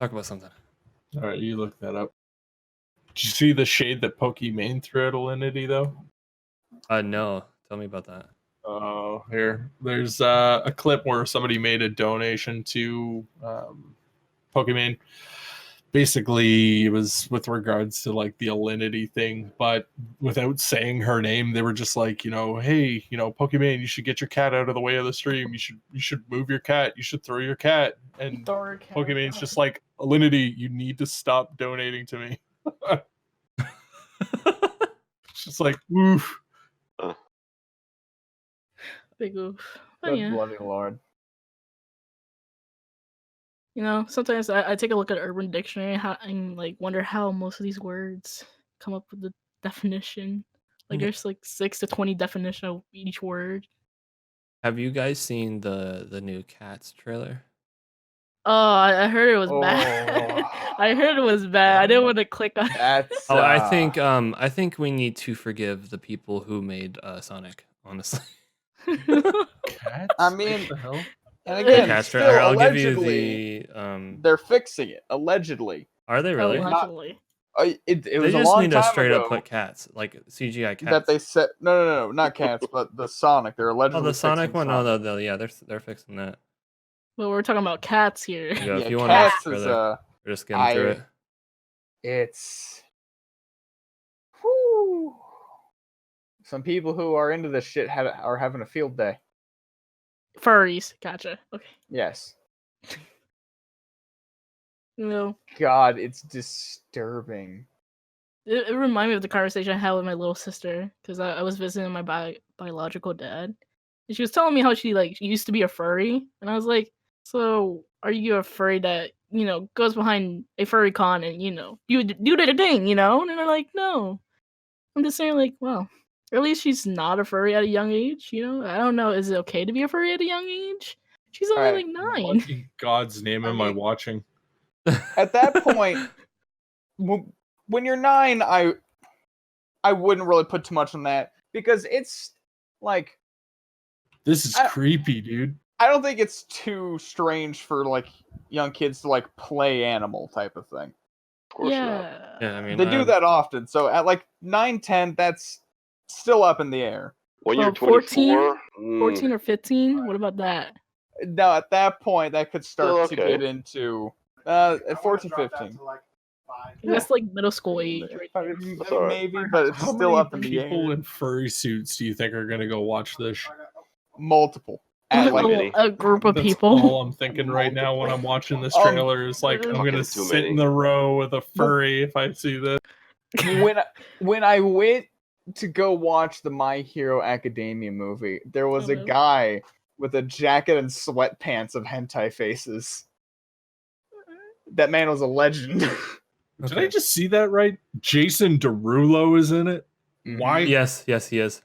Talk about something. All right, you look that up. Did you see the shade that Pokimane threw at Alinity, though? No. Tell me about that. Oh, here. There's a clip where somebody made a donation to Pokimane. Basically, it was with regards to like the Alinity thing, but without saying her name, they were just like, hey, Pokimane, you should get your cat out of the way of the stream. You should move your cat. You should throw your cat. And Pokimane's just like, Alinity, you need to stop donating to me. It's just like, oof. Big oof. But Good yeah, bloody lord. sometimes I take a look at Urban Dictionary and like wonder how most of these words come up with the definition. Like there's like 6 to 20 definition of each word. Have you guys seen the new Cats trailer? Oh, I heard it was bad. Oh. I heard it was bad. I didn't want to click on. That's. Oh, I think we need to forgive the people who made Sonic. Honestly, Cats? I mean, What the hell? and The again, Cats still trailer. I'll give you allegedly, the. they're fixing it. Allegedly, Are they really? Allegedly. it They was a just long need to time straight ago up put cats, like CGI cats. that they said no, not cats, but the Sonic. They're Oh, allegedly the Sonic fixing one. Sonic. No, yeah, they're fixing that. But we're talking about cats here. There you go. If Yeah, you want to watch cats the is trailer, we're just getting through it. it's. Whew. Some people who are into this shit are having a field day. Furries. Gotcha. Okay. Yes. God, it's disturbing. It reminded me of the conversation I had with my little sister because I was visiting my biological dad, and she was telling me how she used to be a furry, and I was like, "So are you a furry that goes behind a furry con and you do the thing?" And they're like, "No." I'm just saying, like, well, at least she's not a furry at a young age. I don't know. Is it okay to be a furry at a young age? She's only Alright, like 9. What in God's name am I mean- watching? At that point, when you're 9, I wouldn't really put too much on that because it's like This is I- creepy, dude. I don't think it's too strange for like young kids to like play animal type of thing. Of course not. Yeah. Yeah, I mean, They do that often. So at like 9, 10, that's still up in the air. When Well, you're 24, 14 or 15. What about that? Now at that point, that could start Still to okay. get into I at wanna 14, drop that 15. to, like, 5. That's like middle school age, right? there. That's all right. Maybe, but it's How still many up in the people air. in furry suits do you think are gonna go watch this? Multiple. At like many? A group of That's people. all I'm thinking right now when I'm watching this trailer is like I'm Fucking gonna too sit many. in the row with a furry if I see this. when I went to go watch the My Hero Academia movie, there was a no. guy with a jacket and sweatpants of hentai faces. That man was a legend. Did I just see that right? Jason Derulo is in it. Why? Yes, he is.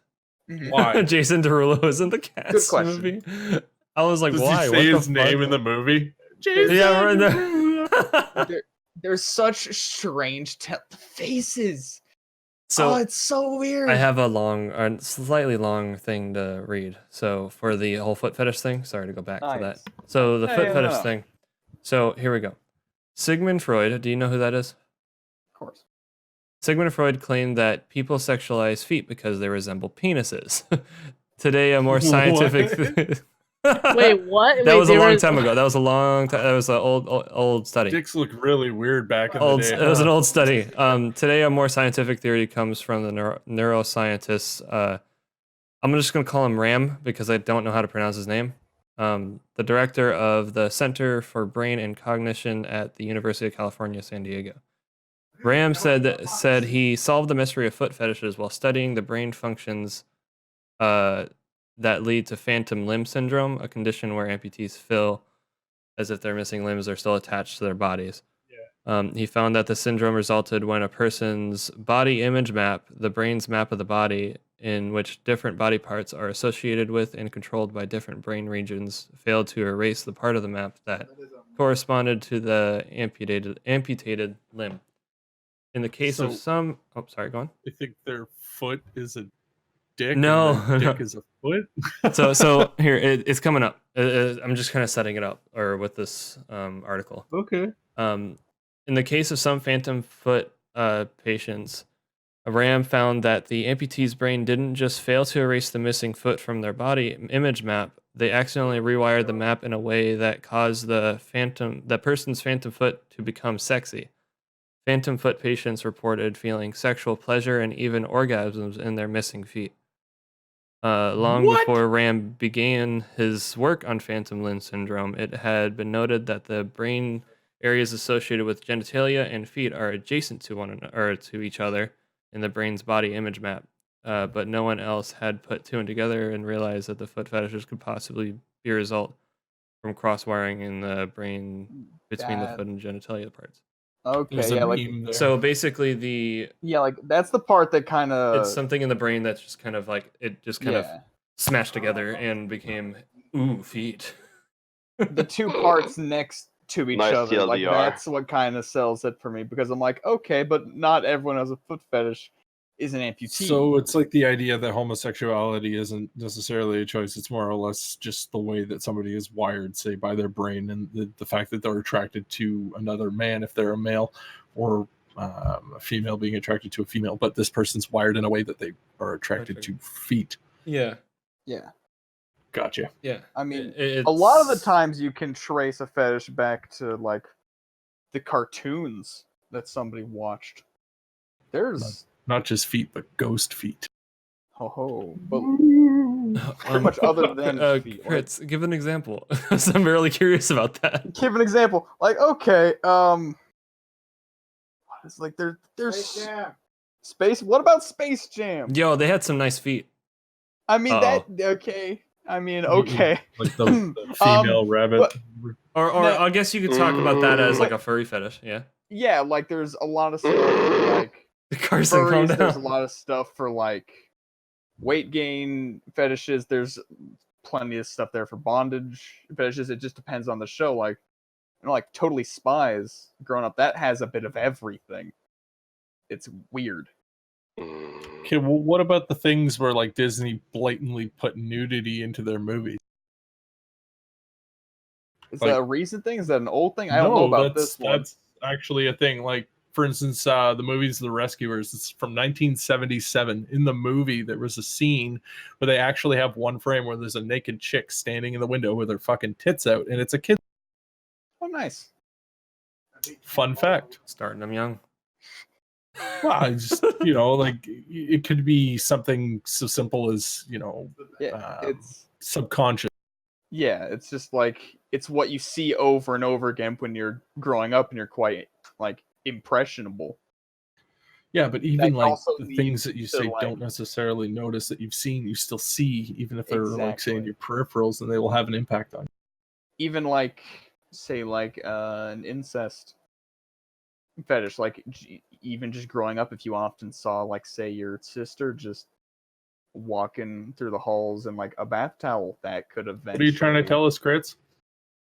Why? Jason Derulo is in the Cats question. movie. I was like, Does why? he say what his the name fuck? in the movie? Jason Yeah, right there. Derulo. There's such strange faces. So It's so weird. I have a long, or slightly long thing to read. So for the whole foot fetish thing, sorry to go back to that. Nice. So the Yeah, foot yeah, fetish no. thing. So here we go. Sigmund Freud, do you know who that is? Of course. Sigmund Freud claimed that people sexualize feet because they resemble penises. Today, a more scientific. Wait, what? That Wait, was a they long were- time ago. That was a long time. That was an old study. Dicks look really weird back in the It day. was an huh? old study. Today, a more scientific theory comes from the neuroscientists. I'm just going to call him Ram because I don't know how to pronounce his name. The director of the Center for Brain and Cognition at the University of California, San Diego. Ram said he solved the mystery of foot fetishes while studying the brain functions that lead to phantom limb syndrome, a condition where amputees feel as if their missing limbs are still attached to their bodies. He found that the syndrome resulted when a person's body image map, the brain's map of the body, in which different body parts are associated with and controlled by different brain regions, failed to erase the part of the map that corresponded to the amputated limb. In the case of So- some, oh, sorry, go on. I think their foot is a dick. No, and their dick no. is a foot. So here it's coming up. I'm just kind of setting it up, or with this article. Okay. In the case of some phantom foot patients, a Ram found that the amputee's brain didn't just fail to erase the missing foot from their body image map. They accidentally rewired the map in a way that caused that person's phantom foot to become sexy. Phantom foot patients reported feeling sexual pleasure and even orgasms in their missing feet. Long What? before Ram began his work on phantom limb syndrome, it had been noted that the brain areas associated with genitalia and feet are adjacent to one another, or to each other, in the brain's body image map. But no one else had put two and together and realized that the foot fetishes could possibly be a result from cross-wiring in the brain between the That- foot and genitalia parts. Okay, There's a yeah, like meme there. So basically, like that's the part that kind it's of something in the brain that's just kind of like it just kind of smashed together and became feet. the two parts next to each Nice other. Like TLDR. that's what kind of sells it for me because I'm like, okay, but not everyone has a foot fetish is an amputee. So it's like the idea that homosexuality isn't necessarily a choice. It's more or less just the way that somebody is wired, say, by their brain, and the fact that they're attracted to another man if they're a male, or a female being attracted to a female. But this person's wired in a way that they are attracted to feet. Yeah, yeah, Gotcha. yeah. I mean, It's, a lot of the times you can trace a fetish back to like the cartoons that somebody watched. There's Not just feet, but ghost feet. but pretty much other than feet. Like, Fritz, give an example. So I'm really curious about that. give an example. Like, okay, it's like there's Space Jam. Space. What about Space Jam? Yo, they had some nice feet. I mean Uh-oh. that. Okay. I mean, okay. Like the female rabbit. but- Or No. I guess you could talk about that as like a furry fetish. Yeah. Yeah, like there's a lot of stuff for like Carson, calm furries. There's a down. lot of stuff for like weight gain fetishes. There's plenty of stuff there for bondage fetishes. It just depends on the show. Like, you know, like Totally Spies. Growing up, that has a bit of everything. It's weird. Okay, well, what about the things where like Disney blatantly put nudity into their movies? Is Like- that a recent thing? Is that an old thing? I don't know about this one. That's actually a thing. Like, for instance, the movies The Rescuers. It's from 1977. In the movie, there was a scene where they actually have one frame where there's a naked chick standing in the window with her fucking tits out, and it's a kid. Oh, nice. Fun fact. Starting them young. Well, it's just, you know, like it could be something so simple as, you know, Yeah, it's subconscious. yeah, it's just like it's what you see over and over again when you're growing up and you're quite like impressionable. Yeah, but That even can like also the lead things that you to, say like- don't necessarily notice that you've seen, you still see, even if they're like say in Exactly. your peripherals, and they will have an impact on you. Even like say like an incest fetish, like even just growing up, if you often saw like say your sister just walking through the halls in like a bath towel, that could eventually. What are you trying to tell us, Crits?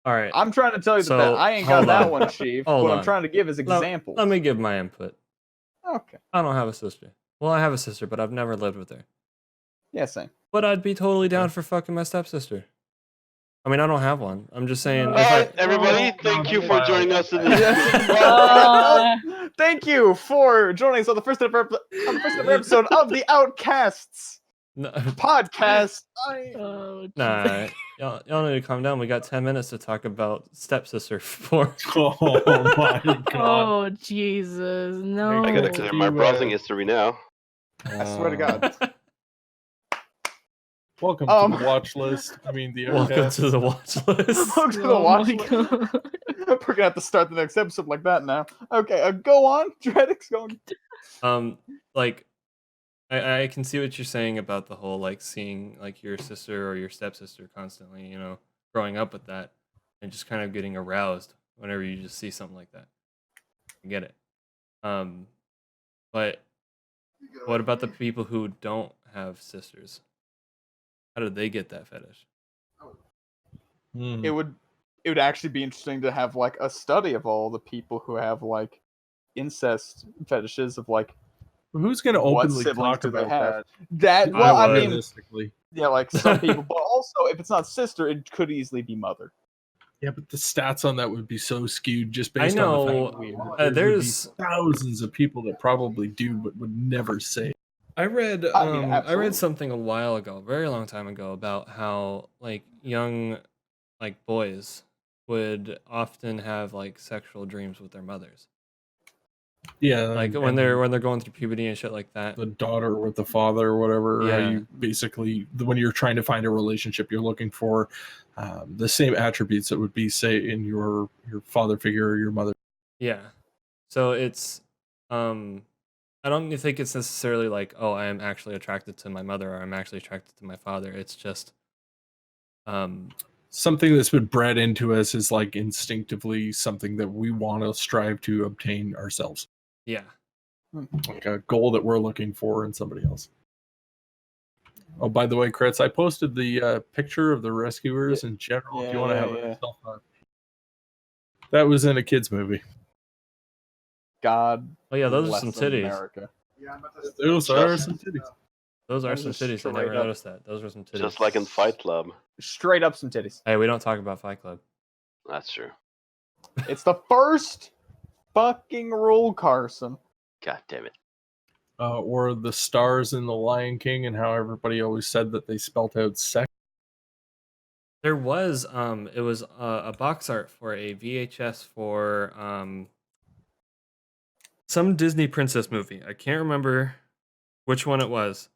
All right. I'm trying to tell you So, that I ain't got hold that on. one, Chief. Hold What I'm on. trying to give is examples. Let me give my input. Okay. I don't have a sister. Well, I have a sister, but I've never lived with her. Yeah, same. But I'd be totally down for fucking my stepsister. I mean, I don't have one. I'm just saying. All If I, right, everybody, thank you for joining us in this. Thank you for joining us on the first ever episode of the Outcasts no, podcast. Oh, nah, y'all need to calm down. We got 10 minutes to talk about stepsister for. Oh my god. oh Jesus, no. I gotta clear my browsing history now. I swear to God. Welcome to the watch list. I mean, the Welcome Outcasts. to the watch list. Welcome to the Oh watch my list. God. We're gonna have to start the next episode like that now. Okay, go on. Dreadix, go on. Like, I can see what you're saying about the whole like seeing like your sister or your stepsister constantly, you know, growing up with that, and just kind of getting aroused whenever you just see something like that. I get it. But what about the people who don't have sisters? How did they get that fetish? Hmm. It would actually be interesting to have like a study of all the people who have like incest fetishes of like Who's going to what openly siblings talk do they about have. that? That well, I would. mean, Realistically. yeah, like some people, but also if it's not sister, it could easily be mother. Yeah, but the stats on that would be so skewed just I based on the know, fact that there's- would be thousands of people that probably do but would never say. I read I mean, I absolutely. read something a while ago, a very long time ago, about how like young like boys would often have like sexual dreams with their mothers. Yeah, Like and when they're going through puberty and shit like that. the daughter with the father or whatever. How Yeah. you basically, when you're trying to find a relationship, you're looking for the same attributes that would be, say, in your father figure or your mother. Yeah. So it's I don't think it's necessarily like, oh, I am actually attracted to my mother or I'm actually attracted to my father. It's just Something that's been bred into us is like instinctively something that we want to strive to obtain ourselves. yeah. Like a goal that we're looking for in somebody else. Oh, by the way, Kretz, I posted the picture of the rescuers in general. If you want to have yourself a... That was in a kids movie. God. Oh yeah, those are bless some them, titties. America. Yeah, I'm about to Those are some titties. Those are Those some are titties. I straight never up- noticed that. Those were some titties. Just like in Fight Club. Straight up some titties. Hey, we don't talk about Fight Club. That's true. It's the first fucking rule, Carson. God damn it. Or the stars in The Lion King and how everybody always said that they spelt out sex. There was it was a box art for a VHS for some Disney princess movie. I can't remember which one it was,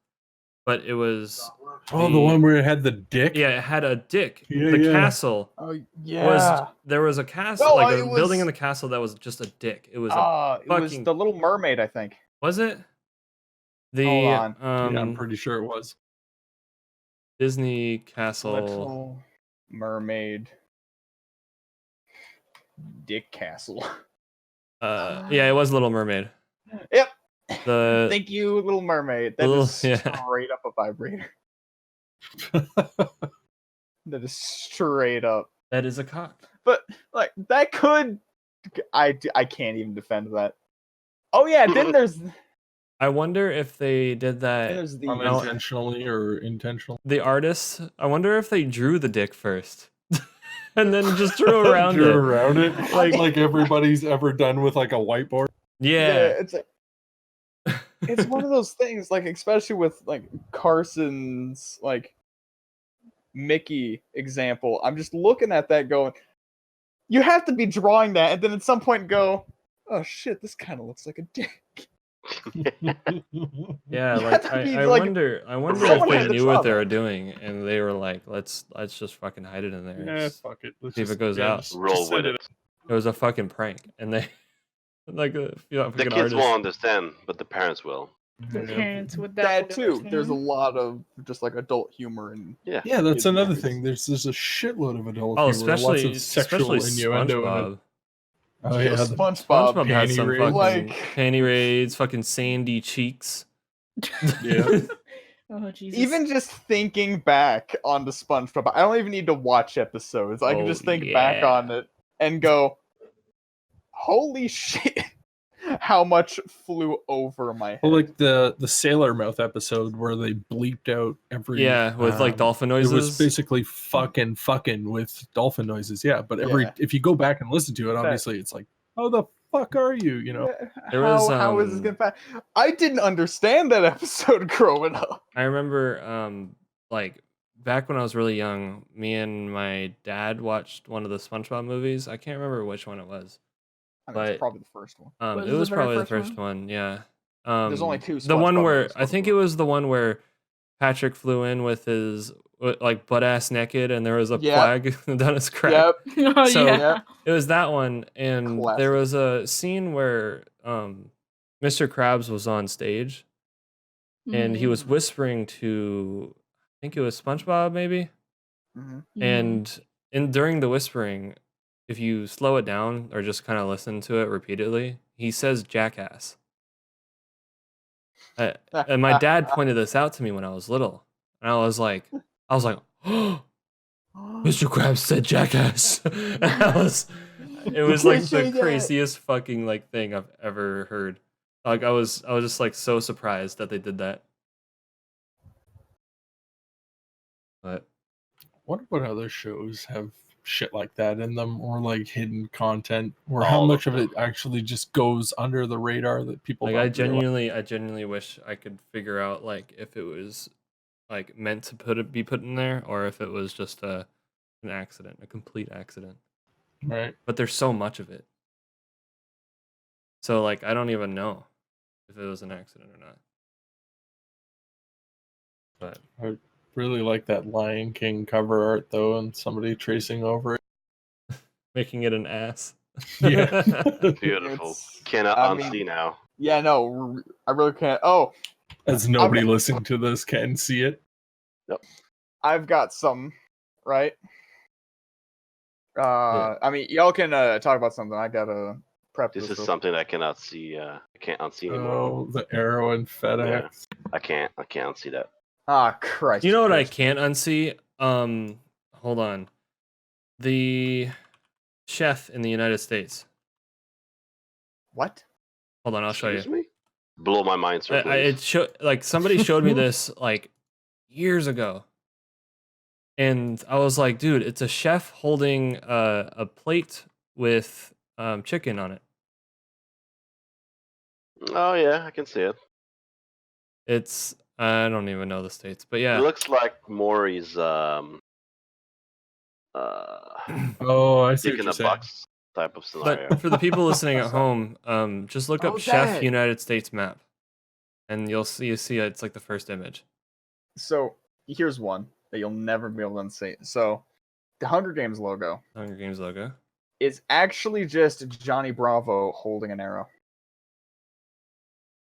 but it was Oh, the one where it had the dick? yeah, it had a dick. Yeah, the yeah. castle Oh yeah. was there was a castle No, like a it was- building in the castle that was just a dick. It was a it was fucking- the Little Mermaid, I think. was it? The Hold on. Yeah, I'm pretty sure it was. Disney castle. Little Mermaid. Dick Castle. Yeah, it was Little Mermaid. Yep. The Thank you, Little Mermaid. That Little- is yeah. straight up a vibrator. That is straight up. that is a cock. But like that could, I can't even defend that. Oh yeah, then there's I wonder if they did that. there's the Unintentionally or intentional. The artists, I wonder if they drew the dick first and then just drew around Drew it. around it. Like everybody's ever done with like a whiteboard. Yeah. it's like it's one of those things, like especially with like Carson's like Mickey example. I'm just looking at that going, you have to be drawing that, and then at some point go, oh shit, this kind of looks like a dick. Yeah, You like have to be, I like, wonder if someone they had to knew draw what they that. were doing and they were like, let's just fucking hide it in there. Yeah, It's- fuck it. Let's see if it goes out. Roll with it. It was a fucking prank, and they like The fucking kids artists. won't understand, but the parents will. The parents with That that too. There's a lot of just like adult humor and Yeah. Yeah, that's Kids another movies. thing. There's a shitload of adult Oh, humor, lots especially of sexual innuendo. in it. SpongeBob. Oh yeah, Just the- SpongeBob. SpongeBob had panty some raid. fucking Like- panty raids, fucking sandy cheeks. Yeah. Oh Jesus. Even just thinking back on the SpongeBob, I don't even need to watch episodes. I can Oh, just think back yeah. on it and go, "Holy shit! How much flew over my head?" Well, like the Sailor Mouth episode where they bleeped out every Yeah, with like dolphin noises. It was basically fucking with dolphin noises. Yeah, but if you go back and listen to it, obviously it's like, how the fuck are you? You know. Yeah, There how was, is this gonna pass? I didn't understand that episode growing up. I remember like back when I was really young, me and my dad watched one of the SpongeBob movies. I can't remember which one it was. I mean, But it's probably the first one. Was It it the was very probably the first first one, yeah. There's only two The one SpongeBob where movies, I think it was the one where Patrick flew in with his like butt ass naked, and there was a Yep. flag down his crack. Yep. Oh So- yeah. Yep. It was that one, and there Classic. was a scene where Mr. Krabs was on stage, and he was whispering to, I think it was SpongeBob, maybe. Mhm. And during the whispering, if you slow it down or just kind of listen to it repeatedly, he says jackass. And my dad pointed this out to me when I was little, and I was like, oh, Mr. Krabs said jackass. And it was like the craziest fucking like thing I've ever heard. Like I was just like so surprised that they did that. But What other shows have shit like that in them, or like hidden content, or All how of much of them. it actually just goes under the radar that people like don't I genuinely wish I could figure out like if it was like meant to be put in there, or if it was just an accident, a complete accident. realize. Right. But there's so much of it. So like I don't even know if it was an accident or not. But I really like that Lion King cover art though, and somebody tracing over it. making it an ass. Yeah. Beautiful. It's- Cannot I mean- unsee now. Yeah, no, I really can't. Oh, As nobody listening to this can see it. I've got some, right? Yeah. I mean, y'all can talk about something. I gotta prep This is real- something I cannot see. I can't unsee anymore. Oh, the arrow and FedEx. I can't unsee that. Ah, Christ. You know what I Christ. can't unsee? Hold on. The chef in the United States. What? Hold on, I'll show you. Excuse me? Blow my mind, sir, It please. like somebody showed me this like years ago, and I was like, dude, it's a chef holding a plate with chicken on it. Oh yeah, I can see it. It's I don't even know the states, but It yeah. looks like Maury's Oh, I see dick what in you're a saying. box type of scenario. But for the people listening at home, just look up Oh, Chef that. United States map, and you see it's like the first image. So here's one that you'll never be able to unsee. So the Hunger Games logo Hunger Games logo. is actually just Johnny Bravo holding an arrow.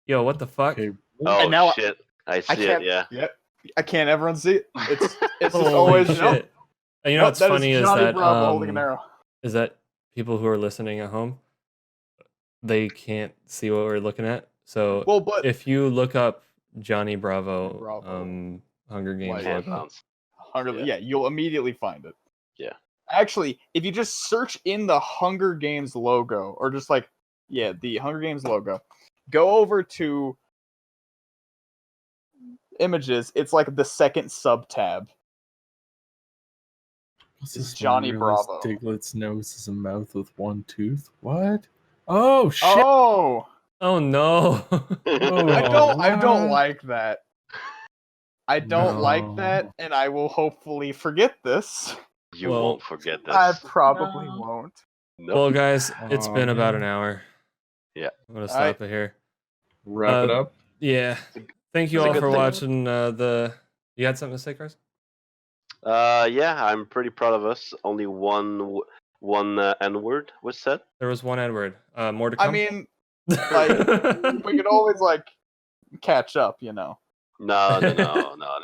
Yo, what the fuck? Okay. Oh And now shit! I I see it. can't. Yeah. Yep. I can't ever unsee it. It's just Holy always shit. no. You know what's that funny is Johnny that Bravo holding an arrow. is that people who are listening at home, they can't see what we're looking at. So Well, but if you look up Johnny Bravo, Bravo. Hunger Games Like- Can't logo, Hunger, yeah. yeah, you'll immediately find it. Yeah. Actually, if you just search in the Hunger Games logo, or just like, yeah, the Hunger Games logo, go over to images. It's like the second sub tab. What's It's this Johnny one where Bravo. Diglett's nose is a mouth with one tooth. What? Oh shit! Oh, oh no. I don't what? like that. I don't like No. that, and I will hopefully forget this. You Well, won't forget I this. probably No. won't. Nope. Well, guys, it's Aw, been about man. an hour. Yeah. I'm gonna Alright. stop it here. Wrap it Uh, up. Yeah. Thank you It's a all good for thing. watching the. You had something to say, Chris? Yeah, I'm pretty proud of us. Only one N word was said. There was one Edward. More to come. I mean, we could always like catch up, you know. No.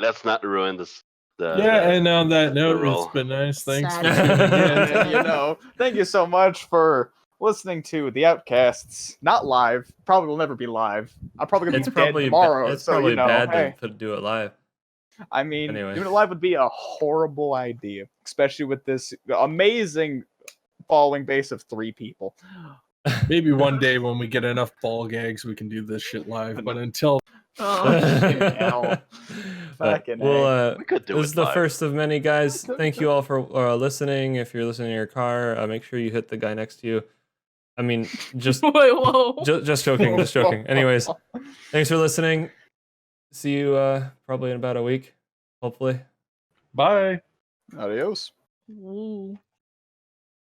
Let's not ruin this. And on that note, roll. it's been nice. Thanks for Sad. tuning And, in. you know, thank you so much for listening to the Outcasts. Not live. Probably will never be live. I'm probably gonna it's be dead probably tomorrow. it's so probably you know, bad hey. to do it live. I mean, Anyway. doing it live would be a horrible idea, especially with this amazing following base of 3 people. Maybe one day when we get enough ball gags, we can do this shit live. But until Oh, hell. But Fucking we'll, A. We could do this it is the live. first of many, guys. Okay, Thank you all for listening. If you're listening in your car, make sure you hit the guy next to you. I mean, just wait, whoa. just joking, just joking. Anyways, thanks for listening. See you probably in about a week, hopefully. bye. Adios. Ooh.